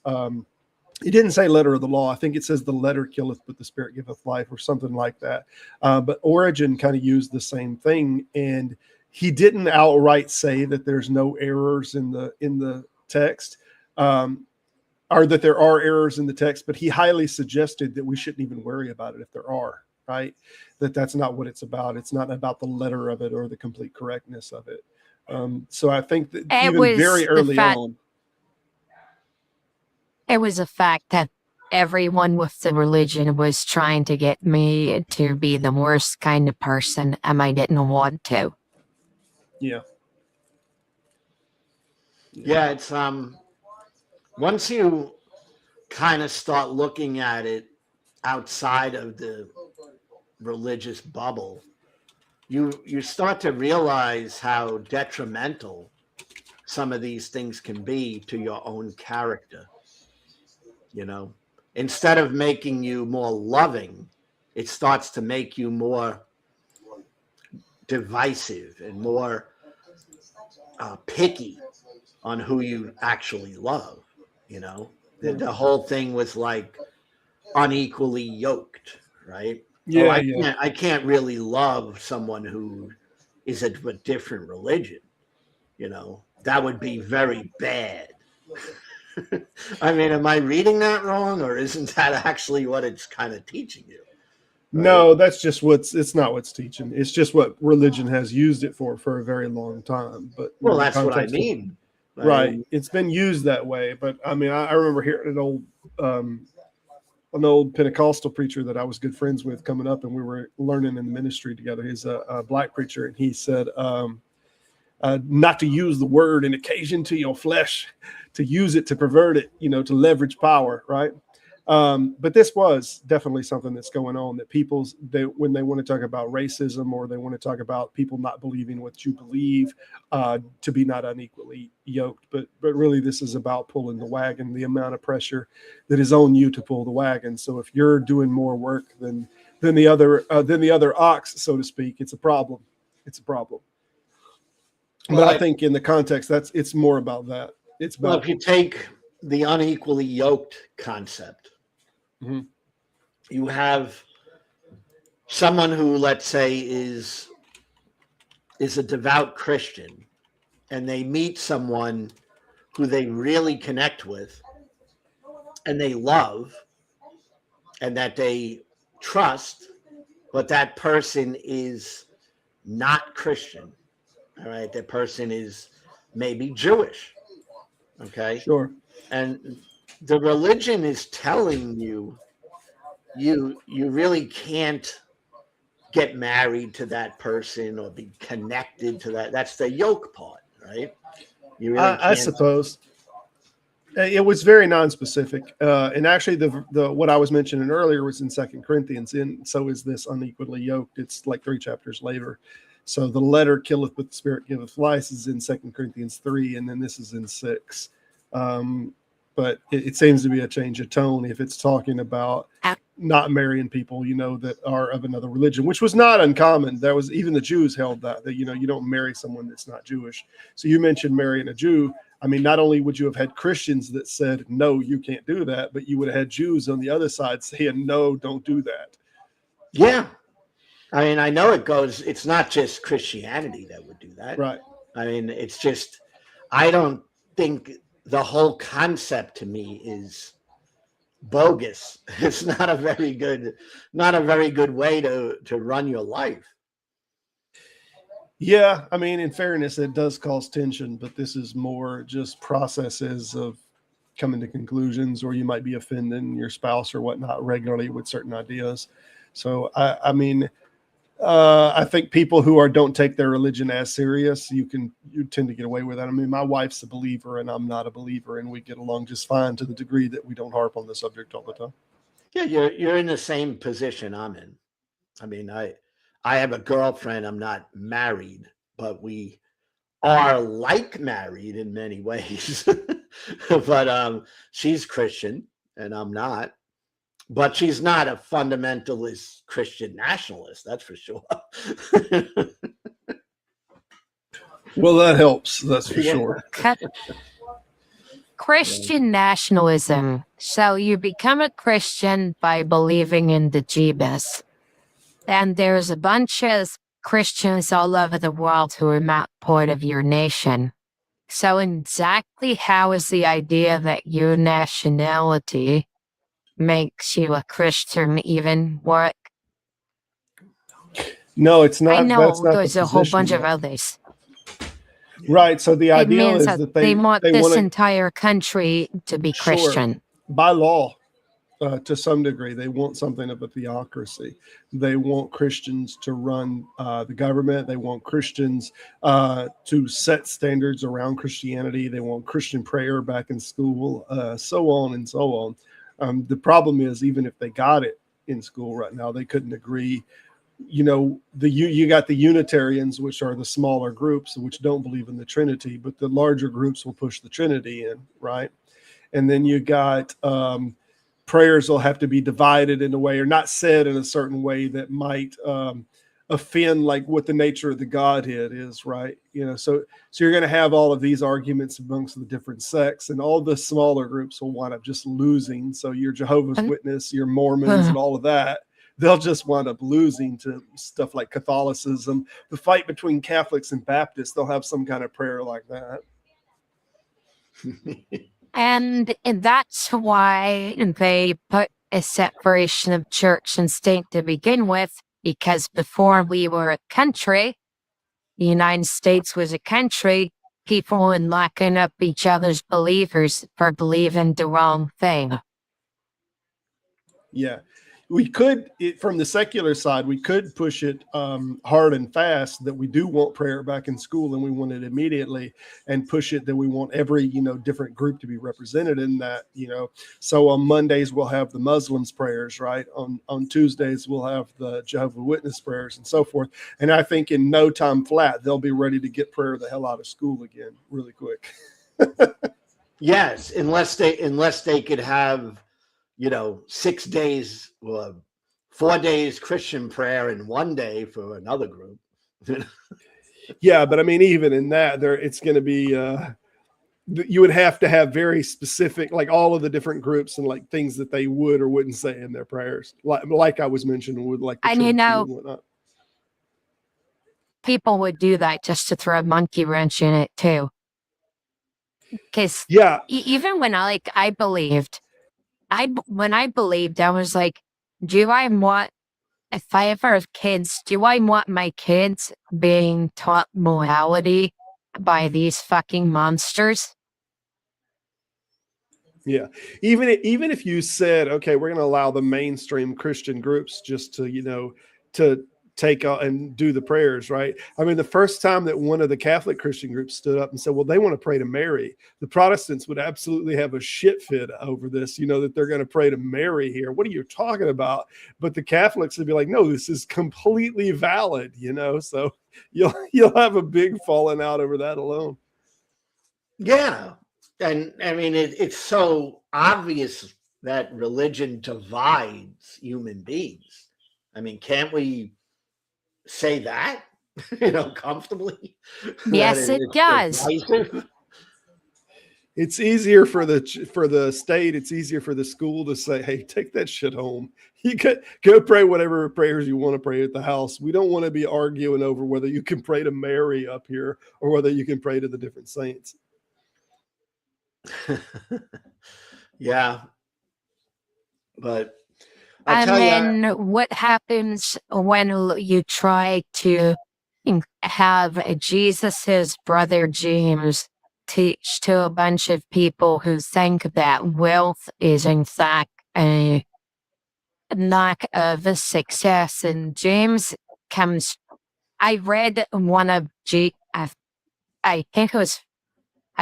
It didn't say letter of the law. I think it says the letter killeth, but the spirit giveth life, or something like that. But Origen kind of used the same thing, and he didn't outright say that there's no errors in the text, or that there are errors in the text, but he highly suggested that we shouldn't even worry about it if there are, right? That's not what it's about. It's not about the letter of it or the complete correctness of it. So I think that even very early on, it was a fact that everyone with the religion was trying to get me to be the worst kind of person, and I didn't want to. Yeah. Yeah, it's once you kind of start looking at it outside of the religious bubble, you start to realize how detrimental some of these things can be to your own character. Instead of making you more loving, it starts to make you more divisive and more picky on who you actually love. The whole thing was like unequally yoked, right? Yeah, I can't really love someone who is of a different religion. That would be very bad. I mean, am I reading that wrong, or isn't that actually what it's kind of teaching you? Right? No, that's just it's not what's teaching. It's just what religion has used it for a very long time. But that's what I mean. Right. It's been used that way. But I mean, I remember hearing an old Pentecostal preacher that I was good friends with coming up, and we were learning in the ministry together. He's a black preacher, and he said, not to use the word and occasion to your flesh, to use it to pervert it, to leverage power, right? But this was definitely something that's going on, that when they want to talk about racism, or they want to talk about people not believing what you believe, to be not unequally yoked. But really, this is about pulling the wagon, the amount of pressure that is on you to pull the wagon. So if you're doing more work than the other ox, so to speak, it's a problem. It's a problem. But I think in the context, it's more about that. It's about, well, if you take the unequally yoked concept, Mhm. you have someone who, let's say, is a devout Christian, and they meet someone who they really connect with and they love and that they trust, but that person is not Christian. All right. That person is maybe Jewish. Okay. sure. And the religion is telling you really can't get married to that person or be connected to that. That's the yoke part, right? You really I suppose it was very non-specific, and actually the what I was mentioning earlier was in 2 Corinthians, and so is this unequally yoked. It's like 3 chapters later. So the letter killeth, but the spirit giveth life is in 2 Corinthians 3, and then this is in 6. But it seems to be a change of tone if it's talking about not marrying people, that are of another religion, which was not uncommon. There was, even the Jews held that you don't marry someone that's not Jewish. So you mentioned marrying a Jew. I mean, not only would you have had Christians that said, no, you can't do that, but you would have had Jews on the other side saying, no, don't do that. Yeah. I mean, I know it's not just Christianity that would do that. Right. I mean, it's just, I don't think the whole concept to me is bogus. It's not a very good way to run your life. Yeah, I mean, in fairness, it does cause tension, but this is more just processes of coming to conclusions, or you might be offending your spouse or whatnot regularly with certain ideas. So I mean, I think people who don't take their religion as serious, you tend to get away with that. I mean, my wife's a believer and I'm not a believer, and we get along just fine to the degree that we don't harp on the subject all the time. Yeah, you're in the same position I'm in. I mean, I have a girlfriend. I'm not married, but we are like married in many ways. But she's Christian and I'm not. But she's not a fundamentalist Christian nationalist, that's for sure. Well, that helps. That's for sure. Christian nationalism. So you become a Christian by believing in the Jesus. And there's a bunch of Christians all over the world who are not part of your nation. So exactly how is the idea that your nationality makes you a Christian even work? No, it's not. I know that's not there's the a whole position bunch of yet. others. Right. So the It ideal means is that that they want this wanna, entire country to be Sure. Christian. by law, to some degree, they want something of a theocracy. They want Christians to run the government. They want Christians to set standards around Christianity. They want Christian prayer back in school, so on and so on. The problem is, even if they got it in school right now, they couldn't agree. You got the Unitarians, which are the smaller groups, which don't believe in the Trinity, but the larger groups will push the Trinity in, right? And then you got prayers will have to be divided in a way, or not said in a certain way that might offend like what the nature of the Godhead is, right? So you're going to have all of these arguments amongst the different sects, and all the smaller groups will wind up just losing. So your Jehovah's Witness, your Mormons, and all of that, they'll just wind up losing to stuff like Catholicism. The fight between Catholics and Baptists, they'll have some kind of prayer like that. And that's why they put a separation of church and state to begin with, because before we were a country, the United States was a country, people were locking up each other's believers for believing the wrong thing. Yeah. we could, from the secular side, we could push it hard and fast that we do want prayer back in school and we want it immediately, and push it that we want every, different group to be represented in that, So on Mondays, we'll have the Muslims prayers, right? On Tuesdays, we'll have the Jehovah's Witness prayers and so forth. And I think in no time flat, they'll be ready to get prayer the hell out of school again really quick. Yes, unless they could have, 6 days or 4 days Christian prayer and 1 day for another group. Yeah, but I mean, even in that, it's going to be, you would have to have very specific, like all of the different groups and like things that they would or wouldn't say in their prayers, like I was mentioning, would like, And and whatnot. People would do that just to throw a monkey wrench in it too. Because even when I believed, I was like, if I ever have kids, do I want my kids being taught morality by these fucking monsters? Yeah. Even if you said, okay, we're going to allow the mainstream Christian groups just to, to take and do the prayers, right? I mean, the first time that one of the Catholic Christian groups stood up and said, well, they want to pray to Mary, the Protestants would absolutely have a shit fit over this, that they're going to pray to Mary here. What are you talking about? But the Catholics would be like, no, this is completely valid, so you'll have a big falling out over that alone. Yeah. And I mean, it's so obvious that religion divides human beings. I mean, can't we say that, comfortably? Yes, it does. It's easier for the state. It's easier for the school to say, hey, take that shit home. You go pray whatever prayers you want to pray at the house. We don't want to be arguing over whether you can pray to Mary up here or whether you can pray to the different saints. Yeah. But and then what happens when you try to have Jesus's brother James teach to a bunch of people who think that wealth is in fact a lack of success? And James comes, I read one of I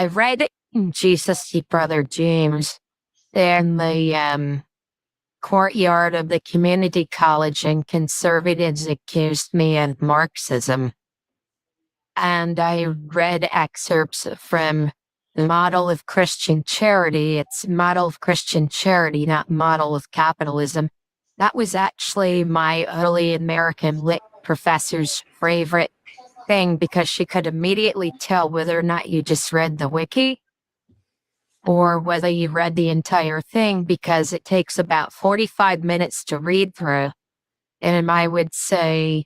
read Jesus' brother James in the courtyard of the community college, and conservatives accused me of Marxism. And I read excerpts from the Model of Christian Charity. It's Model of Christian Charity, not Model of Capitalism. That was actually my early American lit professor's favorite thing, because she could immediately tell whether or not you just read the wiki or whether you read the entire thing, because it takes about 45 minutes to read through. And I would say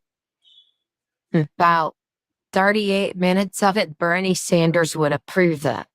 about 38 minutes of it, Bernie Sanders would approve that.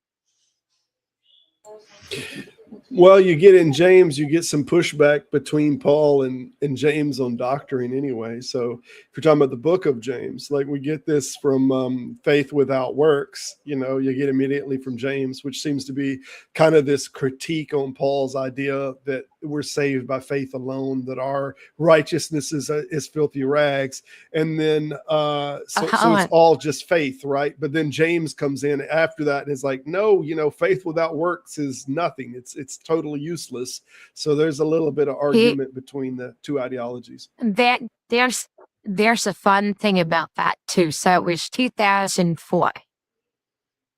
Well, you get in James, you get some pushback between Paul and James on doctrine anyway. So if you're talking about the book of James, like we get this from Faith Without Works, you get immediately from James, which seems to be kind of this critique on Paul's idea that we're saved by faith alone, that our righteousness is filthy rags. And then so it's all just faith, right? But then James comes in after that and is like, no, faith without works is nothing. It's totally useless. So there's a little bit of argument between the two ideologies. There's a fun thing about that too. So it was 2004.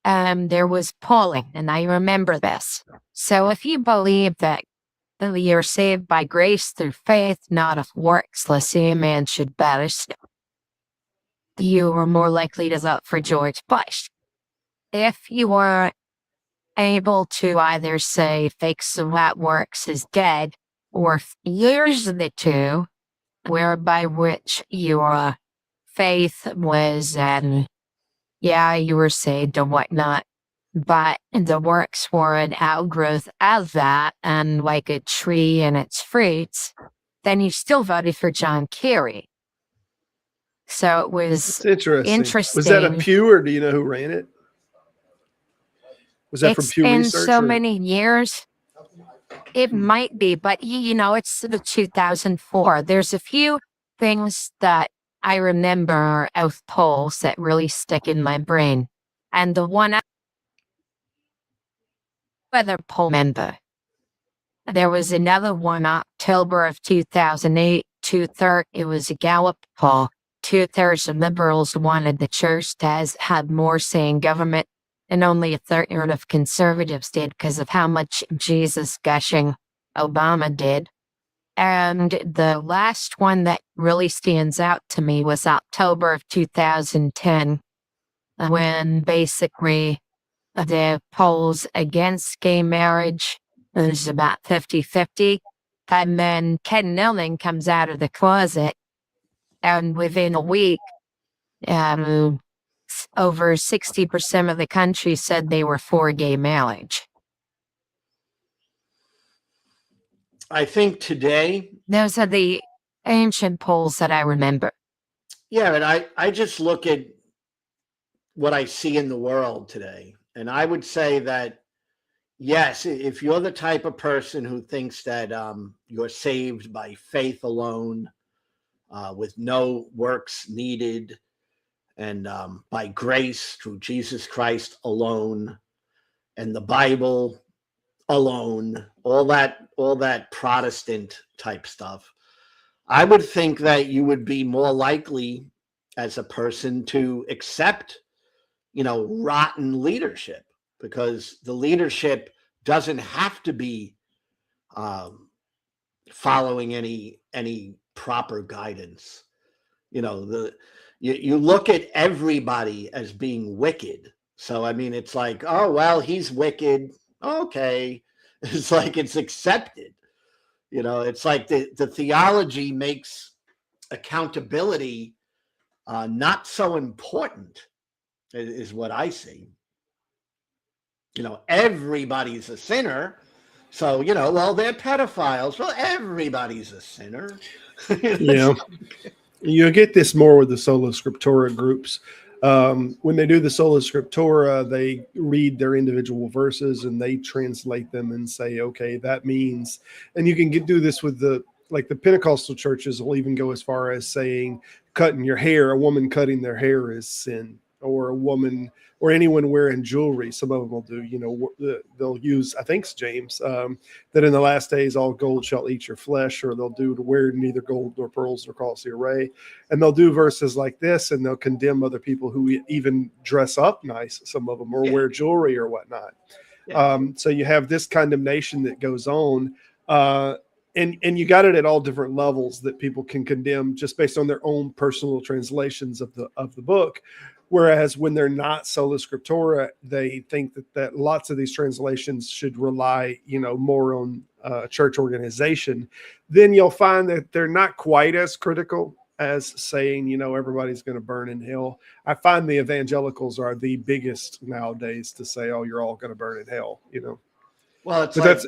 There was polling, and I remember this. So if you believe that you're saved by grace through faith, not of works, lest any man should boast, you were more likely to vote for George Bush. If you were able to either say faith without works is dead, or use the two, whereby which your faith was, you were saved or whatnot, but the works were an outgrowth of that, and like a tree and its fruits, then you still voted for John Kerry. So it was interesting. Was that a Pew, or do you know who ran it? Was that from Pew Research? It's been so many years. It might be, but you know, it's the 2004. There's a few things that I remember of polls that really stick in my brain. And the one other poll member, there was another one October of 2008, two-thirds, it was a Gallup poll. Two-thirds of liberals wanted the church to have more say in government, and only a third of conservatives did because of how much Jesus gushing Obama did. And the last one that really stands out to me was October of 2010, when basically the polls against gay marriage was about 50-50. And then Ken Milling comes out of the closet, and within a week, over 60% of the country said they were for gay marriage. I think today, Those are the ancient polls that I remember. yeah, and I just look at what I see in the world today, and I would say that yes, if you're the type of person who thinks that you're saved by faith alone, with no works needed, and by grace through Jesus Christ alone, and the Bible alone, all that Protestant type stuff, I would think that you would be more likely as a person to accept, rotten leadership, because the leadership doesn't have to be following any proper guidance. You look at everybody as being wicked. So I mean, it's like, oh well, he's wicked. Okay, it's like it's accepted. It's like the theology makes accountability not so important, is what I see. Everybody's a sinner. So, well, they're pedophiles. Well, everybody's a sinner. Yeah. You get this more with the Sola Scriptura groups. When they do the Sola Scriptura, they read their individual verses and they translate them and say, okay, that means, and you can do this with the Pentecostal churches will even go as far as saying cutting your hair, a woman cutting their hair is sin, or a woman or anyone wearing jewelry. Some of them will do, they'll use, I think it's James, that in the last days, all gold shall eat your flesh, or they'll do to wear neither gold nor pearls nor costly array. And they'll do verses like this, and they'll condemn other people who even dress up nice, some of them, or wear jewelry or whatnot. Yeah. So you have this condemnation that goes on. And you got it at all different levels that people can condemn just based on their own personal translations of the book. Whereas when they're not Sola Scriptura, they think that lots of these translations should rely, more on church organization. Then you'll find that they're not quite as critical as saying, everybody's going to burn in hell. I find the evangelicals are the biggest nowadays to say, oh, you're all going to burn in hell, Well, it's like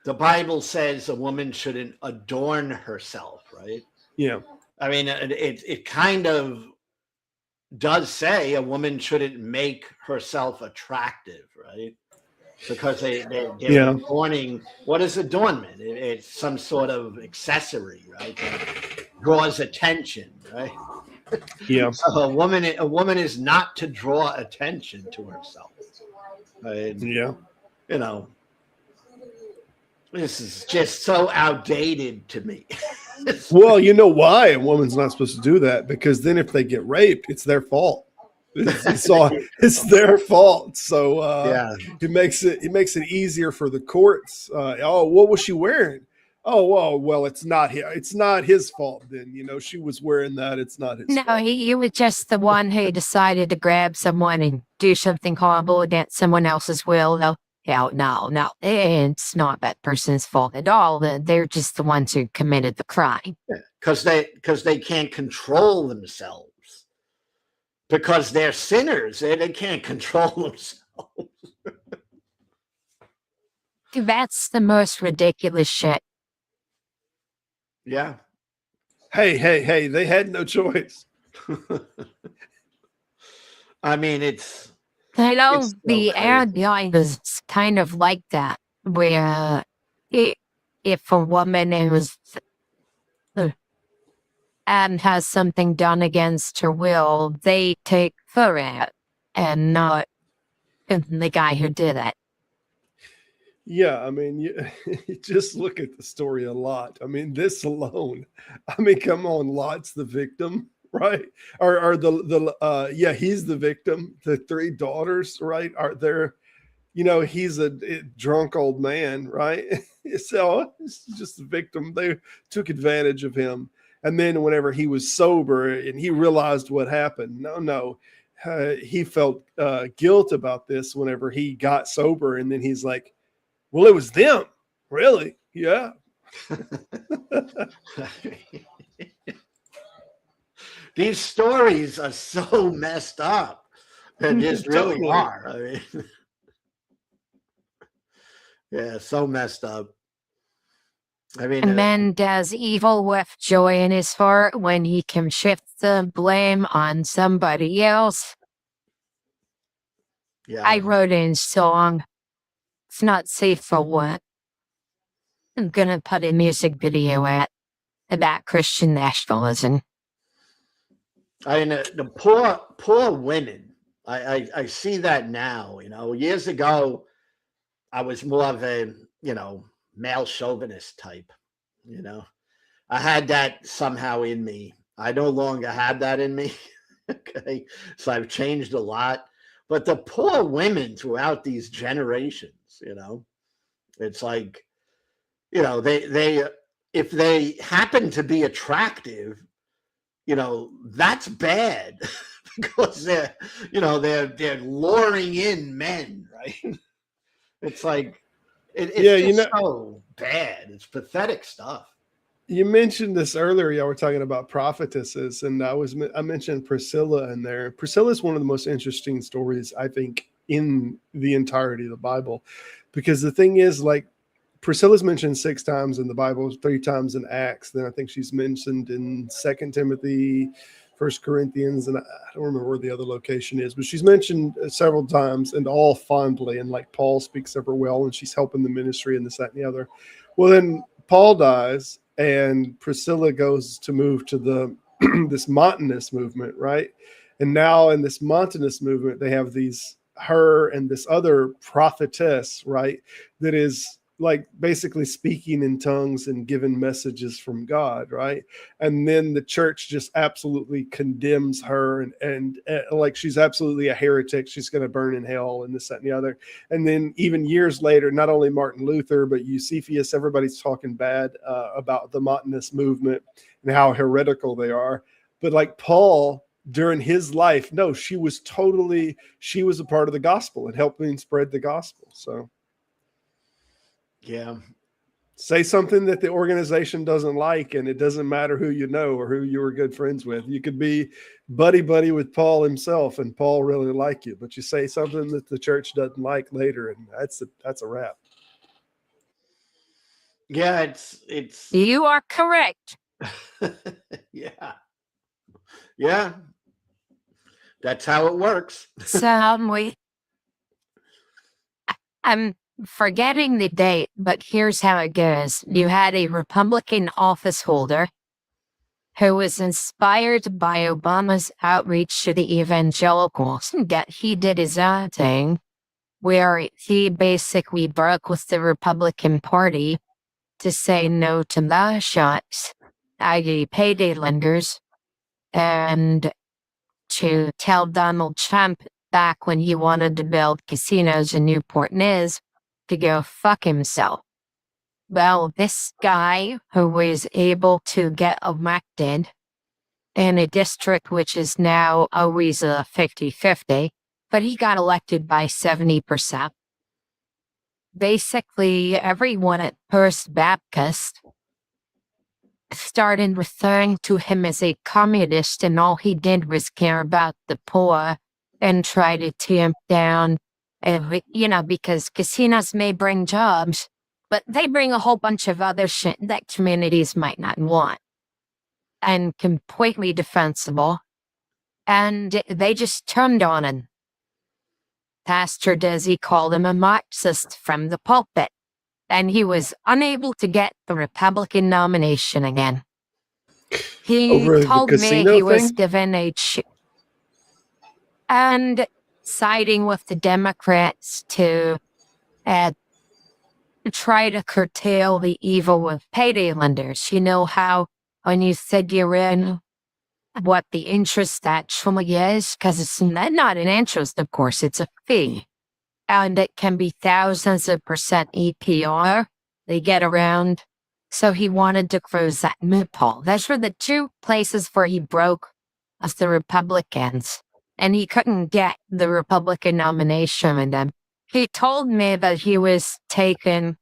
the Bible says a woman shouldn't adorn herself, right? Yeah. I mean, it kind of does say a woman shouldn't make herself attractive, right? Because they're adorning. What is adornment? It's some sort of accessory, right? That draws attention, right? Yeah. So a woman is not to draw attention to herself. Yeah. This is just so outdated to me. Well, you know why a woman's not supposed to do that? Because then if they get raped, it's their fault. It's their fault. So it makes it easier for the courts. What was she wearing? Oh, well, it's not his fault then. She was wearing that. It's not his fault. No, he was just the one who decided to grab someone and do something horrible against someone else's will. No, it's not that person's fault at all. They're just the ones who committed the crime. Because they can't control themselves. Because they're sinners. They can't control themselves. That's the most ridiculous shit. Yeah. Hey, they had no choice. I mean, it's... The ad line is kind of like that, where if a woman is and has something done against her will, they take for it and not the guy who did it. Yeah, I mean, you just look at the story a Lot. I mean, this alone. I mean, come on, Lot's the victim, right? Or yeah, he's the victim. The three daughters, right? Are there? He's a drunk old man, right? So it's just the victim. They took advantage of him, and then whenever he was sober and he realized what happened, no. He felt guilt about this whenever he got sober, and then he's like, well, it was them. Really? Yeah. These stories are so messed up. They just really Totally. are. I mean, yeah, so messed up. I mean, And man does evil with joy in his heart when he can shift the blame on somebody else. yeah, I wrote in song, it's not safe for work. I'm gonna put a music video out about Christian nationalism. I mean, the poor women. I see that now. Years ago, I was more of a male chauvinist type. I had that somehow in me. I no longer have that in me. Okay, so I've changed a lot. But the poor women throughout these generations, it's like, they if they happen to be attractive, that's bad because they're luring in men, right? It's like it's just so bad. It's pathetic stuff. You mentioned this earlier. Y'all were talking about prophetesses, and I mentioned Priscilla in there. Priscilla is one of the most interesting stories, I think, in the entirety of the Bible, because the thing is, like, Priscilla's mentioned 6 times in the Bible, 3 times in Acts. Then I think she's mentioned in 2 Timothy, 1 Corinthians, and I don't remember where the other location is, but she's mentioned several times, and all fondly. And like Paul speaks of her well, and she's helping the ministry and this, that, and the other. Well, then Paul dies, and Priscilla goes to move to the this Montanist movement, right? And now in this Montanist movement, they have her and this other prophetess, right? That is like basically speaking in tongues and giving messages from God, right? And then the church just absolutely condemns her and like she's absolutely a heretic. She's going to burn in hell and this, that, and the other. And then even years later, not only Martin Luther, but Eusebius, everybody's talking bad about the Montanist movement and how heretical they are. But like Paul, during his life, no, she was a part of the gospel and helping spread the gospel. So yeah, say something that the organization doesn't like, and it doesn't matter who you know or who you were good friends with. You could be buddy with Paul himself, and Paul really like you, but you say something that the church doesn't like later, and that's a wrap. Yeah, it's You are correct. yeah, that's how it works. I'm forgetting the date, but here's how it goes. You had a Republican office holder who was inspired by Obama's outreach to the evangelicals, yet he did his own thing, where he basically broke with the Republican Party to say no to law shots, i.e. payday lenders, and to tell Donald Trump back when he wanted to build casinos in Newport News to go fuck himself. Well, this guy who was able to get elected in a district which is now always a 50-50, but he got elected by 70%. Basically, everyone at First Baptist started referring to him as a communist, and all he did was care about the poor and try to tamp down, because casinos may bring jobs, but they bring a whole bunch of other shit that communities might not want, and completely defensible. And they just turned on him. Pastor Desi called him a Marxist from the pulpit. and he was unable to get the Republican nomination again. He Over the told me casino he was thing? given and siding with the Democrats to uh, try to curtail the evil with payday lenders. You know how when you said you're in what the interest actually is? Because it's not an interest, of course, it's a fee. And it can be thousands of percent EPR they get around. So he wanted to close that loophole. Those were the two places where he broke with the Republicans. And he couldn't get the Republican nomination in them. He told me that he was taken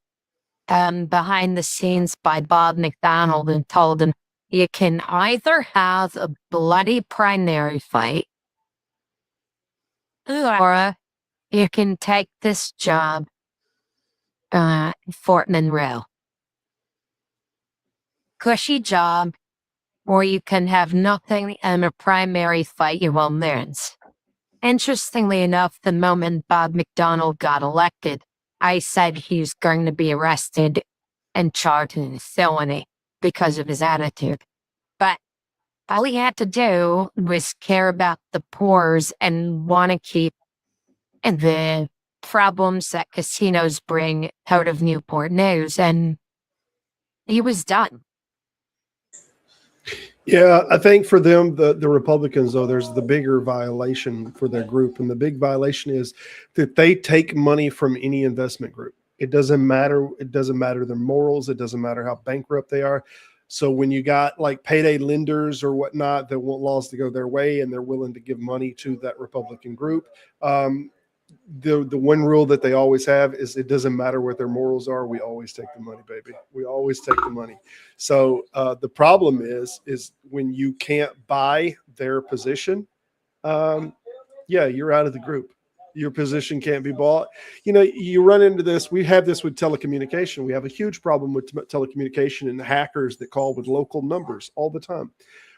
behind the scenes by Bob McDonald and told him, you can either have a bloody primary fight or you can take this job in Fort Monroe. Cushy job, or you can have nothing and a primary fight you won't lose. Interestingly enough, the moment Bob McDonald got elected, I said he's going to be arrested and charged with felony because of his attitude. But all he had to do was care about the poors and want to keep the problems that casinos bring out of Newport News, and he was done. Yeah, I think for them, the Republicans, though, there's the bigger violation for their group. And the big violation is that they take money from any investment group. It doesn't matter. It doesn't matter their morals. It doesn't matter how bankrupt they are. So when you got like payday lenders or whatnot that want laws to go their way and they're willing to give money to that Republican group, the one rule that they always have is it doesn't matter what their morals are. We always take the money, baby. We always take the money. So the problem is when you can't buy their position, you're out of the group. Your position can't be bought. You know, you run into this. We have this with telecommunication. We have a huge problem with telecommunication and hackers that call with local numbers all the time.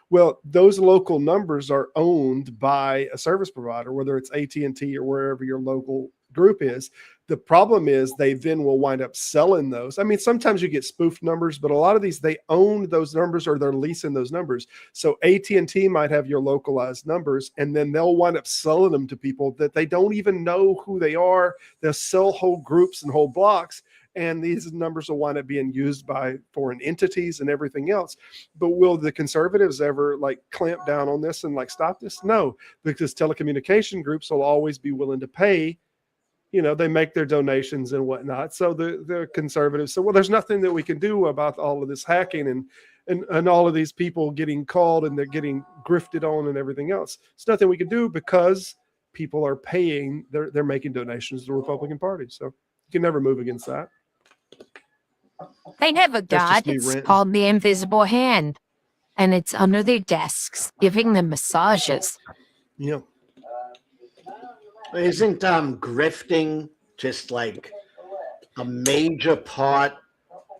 Well, those local numbers are owned by a service provider, whether it's AT&T or wherever your local group is. The problem is they then will wind up selling those. I mean, sometimes you get spoofed numbers, but a lot of these, they own those numbers or they're leasing those numbers. So AT&T might have your localized numbers, and then they'll wind up selling them to people that they don't even know who they are. They'll sell whole groups and whole blocks. And these numbers will wind up being used by foreign entities and everything else. But will the conservatives ever like clamp down on this and like stop this? No, because telecommunication groups will always be willing to pay. You know, they make their donations and whatnot. So the conservatives said, well, there's nothing that we can do about all of this hacking and all of these people getting called and they're getting grifted on and everything else. It's nothing we can do because people are paying, they're making donations to the Republican Party. So you can never move against that. They have a god. It's called the Invisible Hand, and it's under their desks giving them massages. Yeah. Isn't grifting just like a major part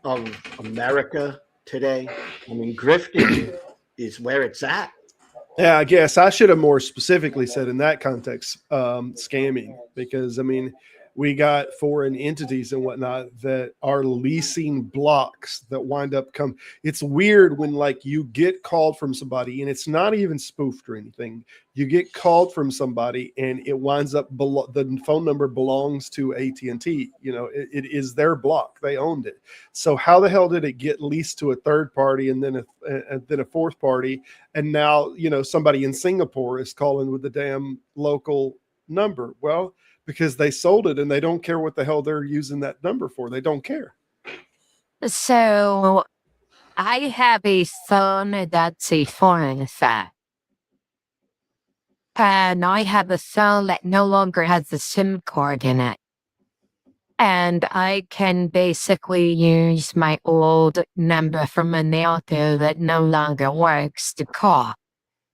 of America today? I mean, grifting is where it's at. Yeah, I guess I should have more specifically said in that context, scamming, because I mean, we got foreign entities and whatnot that are leasing blocks that wind up it's weird when like you get called from somebody and it's not even spoofed or anything. You get called from somebody and it winds up the phone number belongs to AT&T. You know, it is their block. They owned it. So how the hell did it get leased to a third party and then a fourth party? And now, you know, somebody in Singapore is calling with the damn local number. Well, because they sold it and they don't care what the hell they're using that number for. They don't care. So I have a phone that's a foreign phone. And I have a phone that no longer has a SIM card in it. And I can basically use my old number from a Naoto that no longer works to call.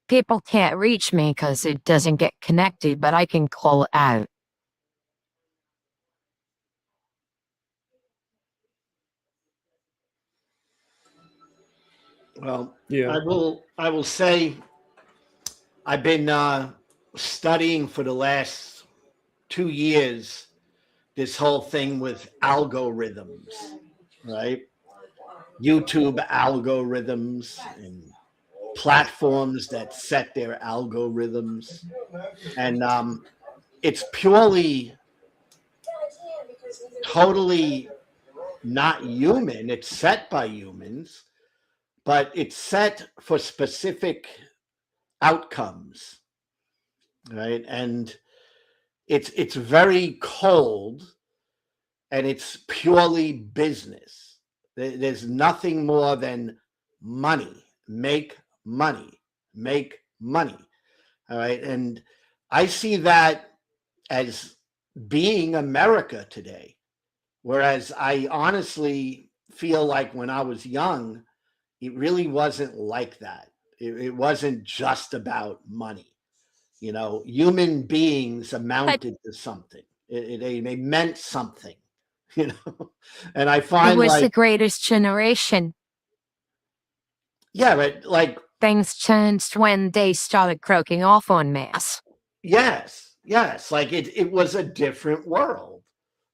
People can't reach me because it doesn't get connected, but I can call out. Well, yeah, I will say I've been studying for the last 2 years this whole thing with algorithms, right? YouTube algorithms and platforms that set their algorithms. And it's purely, totally not human. It's set by humans, but it's set for specific outcomes, right? And it's very cold, and it's purely business. There's nothing more than money, make money, make money. All right. And I see that as being America today. Whereas I honestly feel like when I was young, it really wasn't like that. It wasn't just about money. You know, human beings But amounted to something. They meant something, you know. And I it find was the like, greatest generation. yeah, but like, Things changed when they started croaking off en masse. yes, like it was a different world.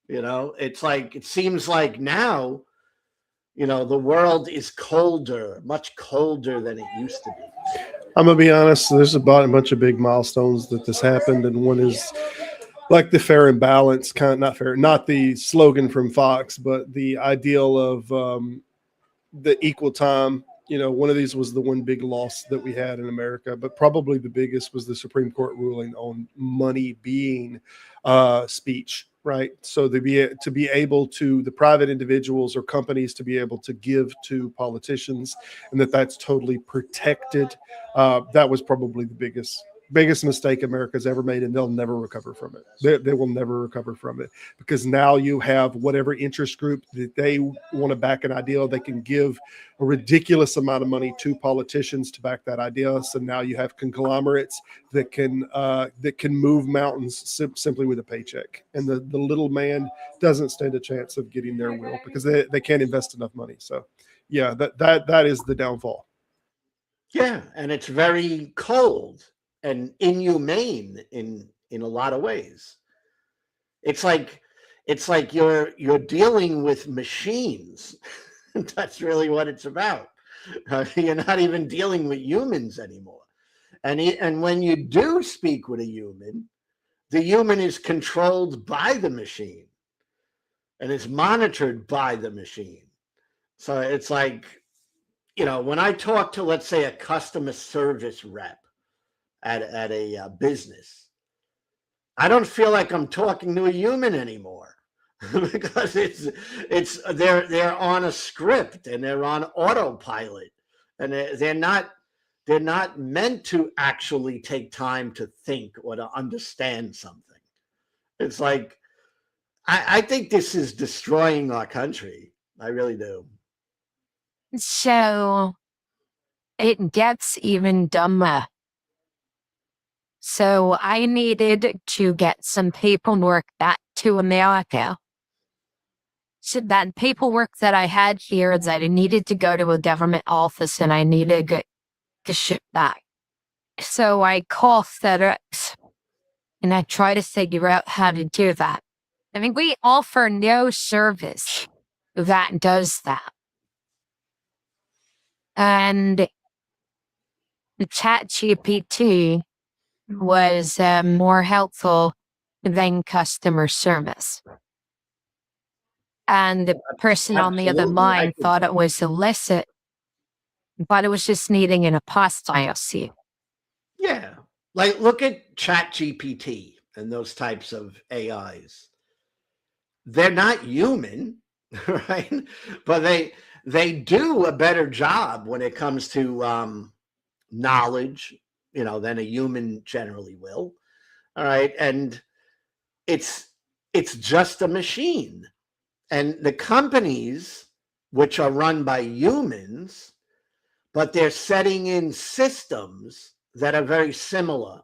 You know, it's like it seems like now, you know, the world is colder, much colder than it used to be. I'm gonna be honest. There's about a bunch of big milestones that this happened, and one is like the fair and balance kind of, not fair, not the slogan from Fox, but the ideal of the equal time. You know, one of these was the one big loss that we had in America, but probably the biggest was the Supreme Court ruling on money being speech, right? So to be able to, the private individuals or companies to be able to give to politicians, and that's totally protected. That was probably the biggest mistake America's ever made, and they'll never recover from it. They will never recover from it, because now you have whatever interest group that they want to back an idea, they can give a ridiculous amount of money to politicians to back that idea. So now you have conglomerates that can move mountains simply with a paycheck, and the little man doesn't stand a chance of getting their will because they can't invest enough money. So yeah, that is the downfall. Yeah, and it's very cold and inhumane in a lot of ways. It's like you're dealing with machines. That's really what it's about. You're not even dealing with humans anymore. And when you do speak with a human, the human is controlled by the machine and is monitored by the machine. So it's like, you know, when I talk to, let's say, a customer service rep at a business, I don't feel like I'm talking to a human anymore because they're on a script and they're on autopilot, and they're not meant to actually take time to think or to understand something. It's like I think this is destroying our country. I really do. So it gets even dumber. So I needed to get some paperwork back to America. So that paperwork that I had here is that I needed to go to a government office and I needed to ship back. So I call FedEx and I try to figure out how to do that. I mean, we offer no service that does that. And ChatGPT was more helpful than customer service. And the person on the other Absolutely. line thought it was illicit, but it was just needing an apostille. Yeah. Like look at ChatGPT and those types of AIs. They're not human, right? But they do a better job when it comes to knowledge, you know, than a human generally will. All right. And it's just a machine. And the companies, which are run by humans, but they're setting in systems that are very similar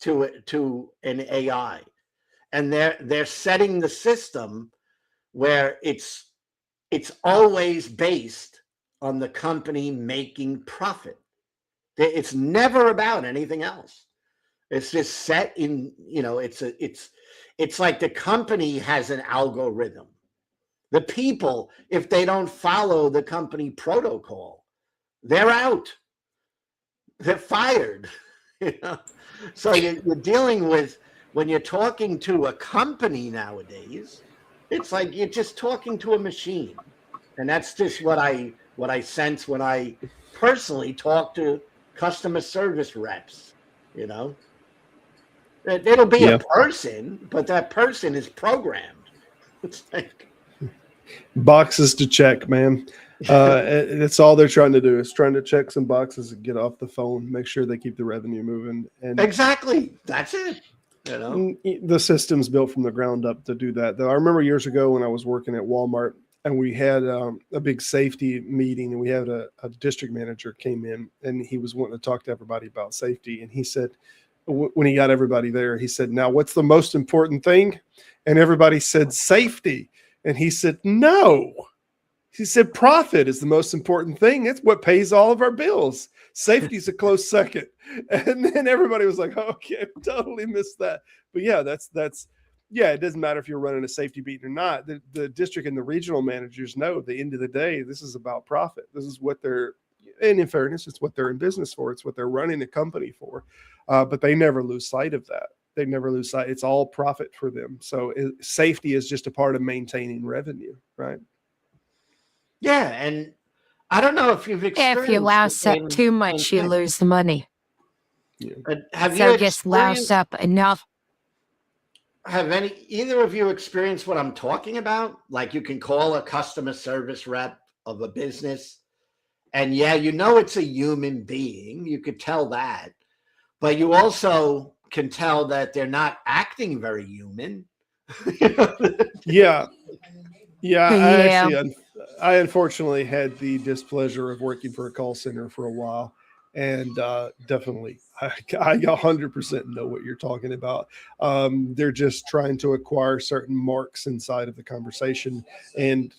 to an AI, and they're setting the system where it's always based on the company making profit. It's never about anything else. It's just set in, you know, it's it's like the company has an algorithm. The people, if they don't follow the company protocol, they're out. They're fired. You know? So you're dealing with, when you're talking to a company nowadays, it's like you're just talking to a machine. And that's just what I sense when I personally talk to customer service reps, you know. It'll be Yeah. a person, but that person is programmed. It's like, Boxes to check, man. It's all they're trying to do is trying to check some boxes and get off the phone, make sure they keep the revenue moving. And exactly, that's it. You know, the system's built from the ground up to do that. Though I remember years ago when I was working at Walmart and we had a big safety meeting, and we had a district manager came in and he was wanting to talk to everybody about safety. And he said, when he got everybody there, he said, "Now, what's the most important thing?" And everybody said, "Safety." And he said, "No." He said, "Profit is the most important thing. It's what pays all of our bills. Safety is a close second." And then everybody was like, "Okay, totally missed that." But yeah, that's yeah, it doesn't matter if you're running a safety beat or not. The district and the regional managers know at the end of the day, this is about profit. This is what they're, and in fairness, it's what they're in business for. It's what they're running the company for. But they never lose sight of that. They never lose sight. It's all profit for them. So safety is just a part of maintaining revenue, right? yeah, and I don't know if you've experienced. If you louse the up same- too much, you thing. lose the money. Have So you just louse experienced? up enough. Have either of you experienced what I'm talking about? Like, you can call a customer service rep of a business, and yeah, you know it's a human being. You could tell that, but you also can tell that they're not acting very human. Yeah. Yeah. I unfortunately had the displeasure of working for a call center for a while, and definitely, I 100% know what you're talking about. They're just trying to acquire certain marks inside of the conversation and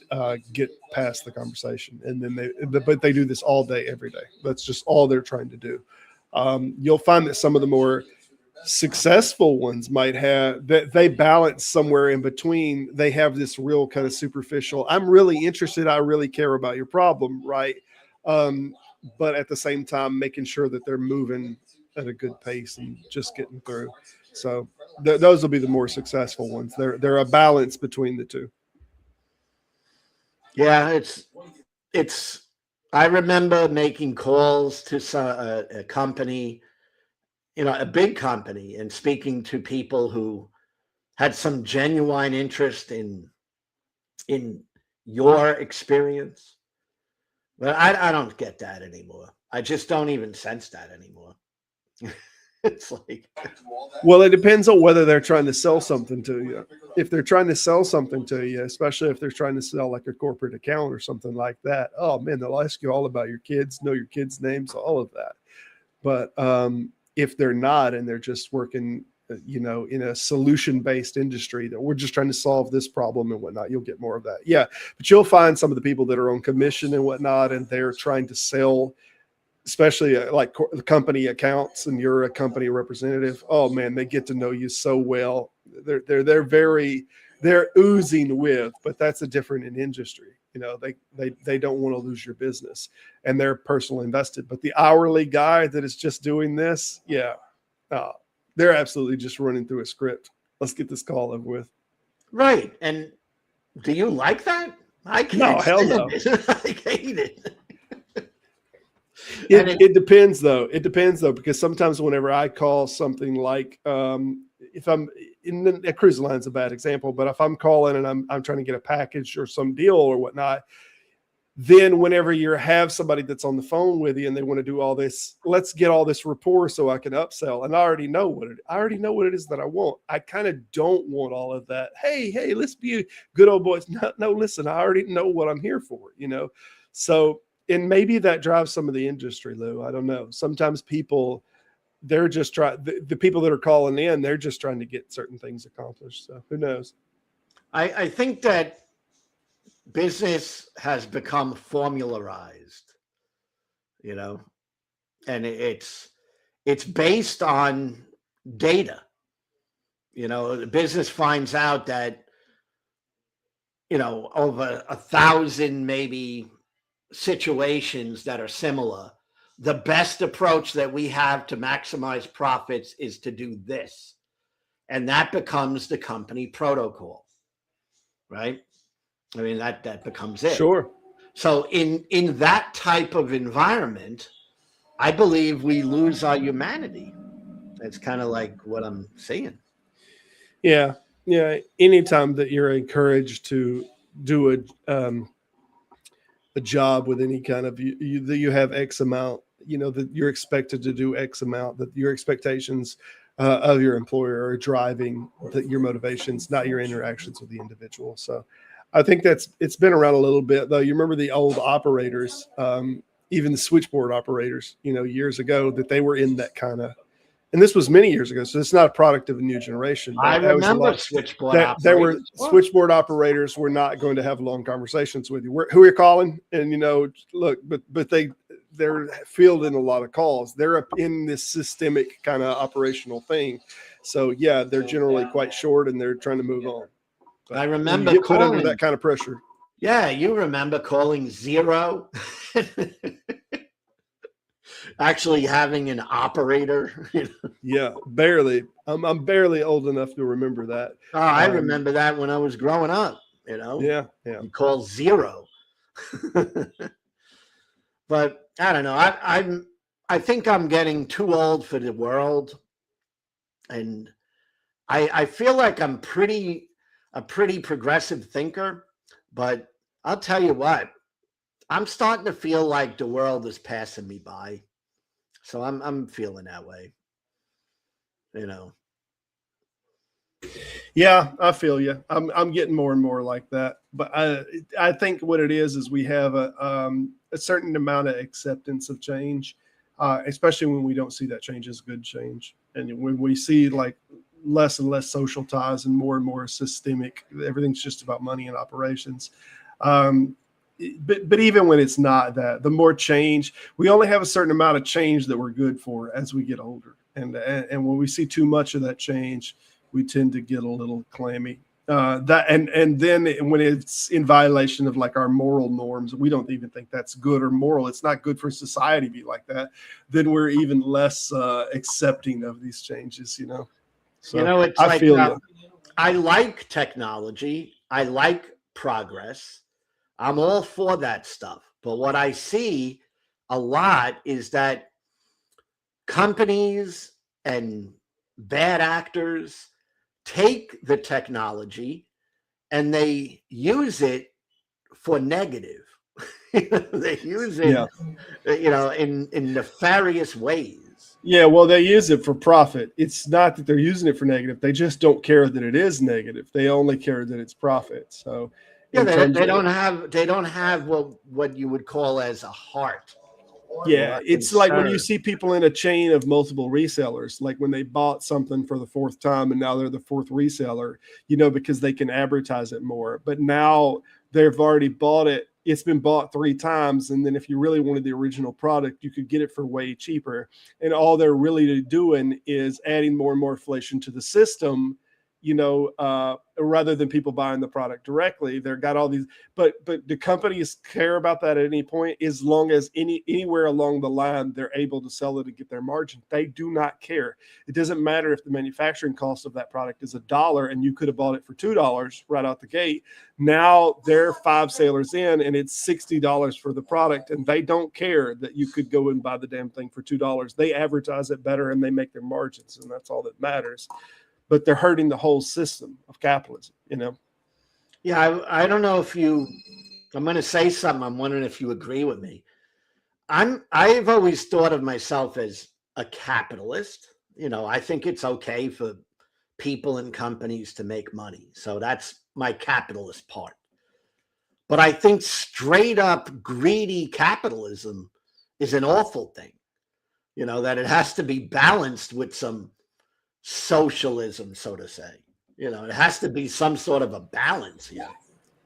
get past the conversation, and then but they do this all day, every day. That's just all they're trying to do. You'll find that some of the more successful ones might have that they balance somewhere in between. They have this real kind of superficial, I'm really interested, I really care about your problem, right? But at the same time making sure that they're moving at a good pace and just getting through. So those will be the more successful ones. They're a balance between the two. Yeah, it's I remember making calls to a company, you know, a big company, and speaking to people who had some genuine interest in your experience. But I don't get that anymore. I just don't even sense that anymore. It's like, well, it depends on whether they're trying to sell something to you. If they're trying to sell something to you, especially if they're trying to sell like a corporate account or something like that, oh man, they'll ask you all about your kids, know your kids' names, all of that. But if they're not, and they're just working, you know, in a solution-based industry that we're just trying to solve this problem and whatnot, you'll get more of that. Yeah, but you'll find some of the people that are on commission and whatnot, and they're trying to sell, especially like company accounts, and you're a company representative. Oh man, they get to know you so well. They're oozing with, but that's a different industry. You know, they don't want to lose your business, and they're personally invested. But the hourly guy that is just doing this, yeah, they're absolutely just running through a script. Let's get this call over with. right. And do you like that? I can't. No, hell no. I hate it. It depends though. It depends though, because sometimes whenever I call something like, if I'm in the cruise line's a bad example, but if I'm calling and I'm trying to get a package or some deal or whatnot, then whenever you have somebody that's on the phone with you and they want to do all this, let's get all this rapport so I can upsell. And I already know what it is that I want. I kind of don't want all of that. Hey, let's be good old boys. No, listen, I already know what I'm here for, you know? So, and maybe that drives some of the industry, Lou. I don't know. Sometimes people, they're just trying, the people that are calling in, they're just trying to get certain things accomplished. So who knows? I think that business has become formularized, you know, and it's based on data. The business finds out that, over 1,000 maybe situations that are similar, the best approach that we have to maximize profits is to do this. And that becomes the company protocol, right? I mean, that becomes it. Sure. So in that type of environment, I believe we lose our humanity. That's kind of like what I'm saying. Yeah. Yeah. Anytime that you're encouraged to do a job with any kind of that you have X amount, that you're expected to do X amount, that your expectations of your employer are driving your motivations, not your interactions with the individual. So I think it's been around a little bit, though. You remember the old operators, even the switchboard operators, years ago, that they were in that kind of, and this was many years ago. So it's not a product of a new generation. I remember switchboard operators. There were switchboard operators were not going to have long conversations with you. Who are you calling? And, look, but they're fielding a lot of calls. They're up in this systemic kind of operational thing. So yeah, they're generally quite short and they're trying to move on. But I remember you get put under that kind of pressure. Yeah, you remember calling zero. Actually having an operator. Yeah, barely. I'm barely old enough to remember that. Oh, I remember that when I was growing up, Yeah. You call zero. But I don't know. I think I'm getting too old for the world. And I feel like I'm a pretty progressive thinker, but I'll tell you what, I'm starting to feel like the world is passing me by. So I'm feeling that way, Yeah, I feel you. I'm getting more and more like that. But I think what it is we have a certain amount of acceptance of change, especially when we don't see that change as good change, and when we see like less and less social ties and more systemic. Everything's just about money and operations. But even when it's not that, the more change, we only have a certain amount of change that we're good for as we get older. And when we see too much of that change, we tend to get a little clammy. And then when it's in violation of like our moral norms, we don't even think that's good or moral. It's not good for society to be like that. Then we're even less accepting of these changes, So it's I like technology. I like progress. I'm all for that stuff. But what I see a lot is that companies and bad actors take the technology and they use it for negative. They use it, in nefarious ways. Yeah, well, they use it for profit. It's not that they're using it for negative. They just don't care that it is negative. They only care that it's profit. So yeah, they don't have what you would call as a heart. Yeah, it's like when you see people in a chain of multiple resellers, like when they bought something for the fourth time and now they're the fourth reseller, because they can advertise it more. But now they've already bought it. It's been bought 3 times. And then if you really wanted the original product, you could get it for way cheaper. And all they're really doing is adding more and more inflation to the system, rather than people buying the product directly. They've got all these, but the companies care about that at any point, as long as anywhere along the line, they're able to sell it and get their margin. They do not care. It doesn't matter if the manufacturing cost of that product is $1 and you could have bought it for $2 right out the gate. Now they're 5 sailors in and it's $60 for the product. And they don't care that you could go and buy the damn thing for $2. They advertise it better and they make their margins. And that's all that matters. But they're hurting the whole system of capitalism, Yeah, I don't know if I'm going to say something. I'm wondering if you agree with me. I've always thought of myself as a capitalist. I think it's okay for people and companies to make money. So that's my capitalist part. But I think straight up greedy capitalism is an awful thing. That it has to be balanced with some socialism, so to say. It has to be some sort of a balance here.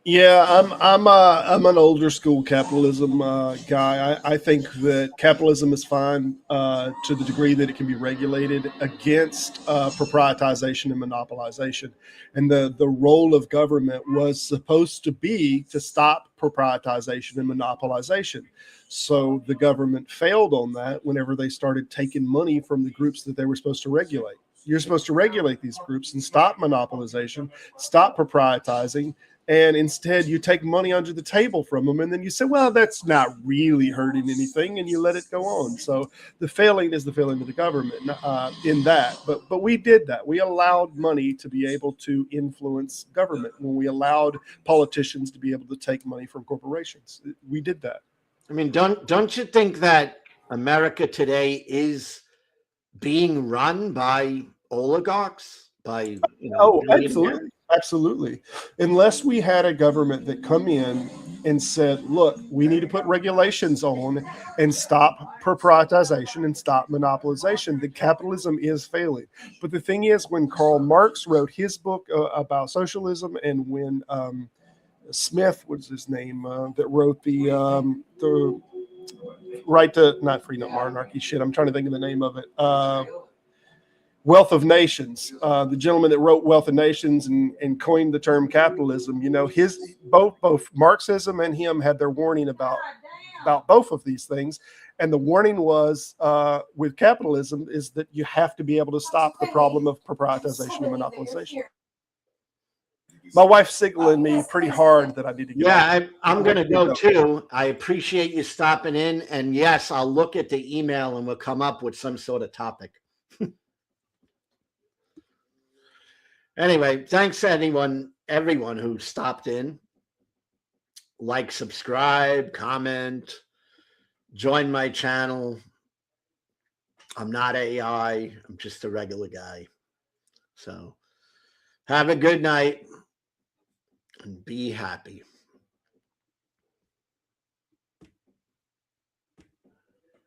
Yeah, I'm an older school capitalism guy. I think that capitalism is fine to the degree that it can be regulated against proprietization and monopolization. And the role of government was supposed to be to stop proprietization and monopolization. So the government failed on that whenever they started taking money from the groups that they were supposed to regulate. You're supposed to regulate these groups and stop monopolization, stop proprietizing, and instead you take money under the table from them, and then you say, well, that's not really hurting anything, and you let it go on. So the failing is the failing of the government in that. But we did that. We allowed money to be able to influence government. When we allowed politicians to be able to take money from corporations, we did that. I mean, don't you think that America today is being run by oligarchs, by Oh, absolutely. billionaires? Absolutely. Unless we had a government that come in and said, look, we need to put regulations on and stop proprietization and stop monopolization, then capitalism is failing. But the thing is, when Karl Marx wrote his book about socialism, and when Smith, what's his name, that wrote the right to, not freedom, monarchy, shit, I'm trying to think of the name of it. Wealth of Nations, the gentleman that wrote Wealth of Nations and coined the term capitalism, his both Marxism and him had their warning about both of these things. And the warning was with capitalism is that you have to be able to stop the problem of proprietization and monopolization. My wife's signaling me pretty hard that I need to get off. Yeah, I'm going to go too. I appreciate you stopping in. And yes, I'll look at the email and we'll come up with some sort of topic. Anyway, thanks everyone who stopped in. Like, subscribe, comment, join my channel. I'm not AI. I'm just a regular guy. So have a good night and be happy.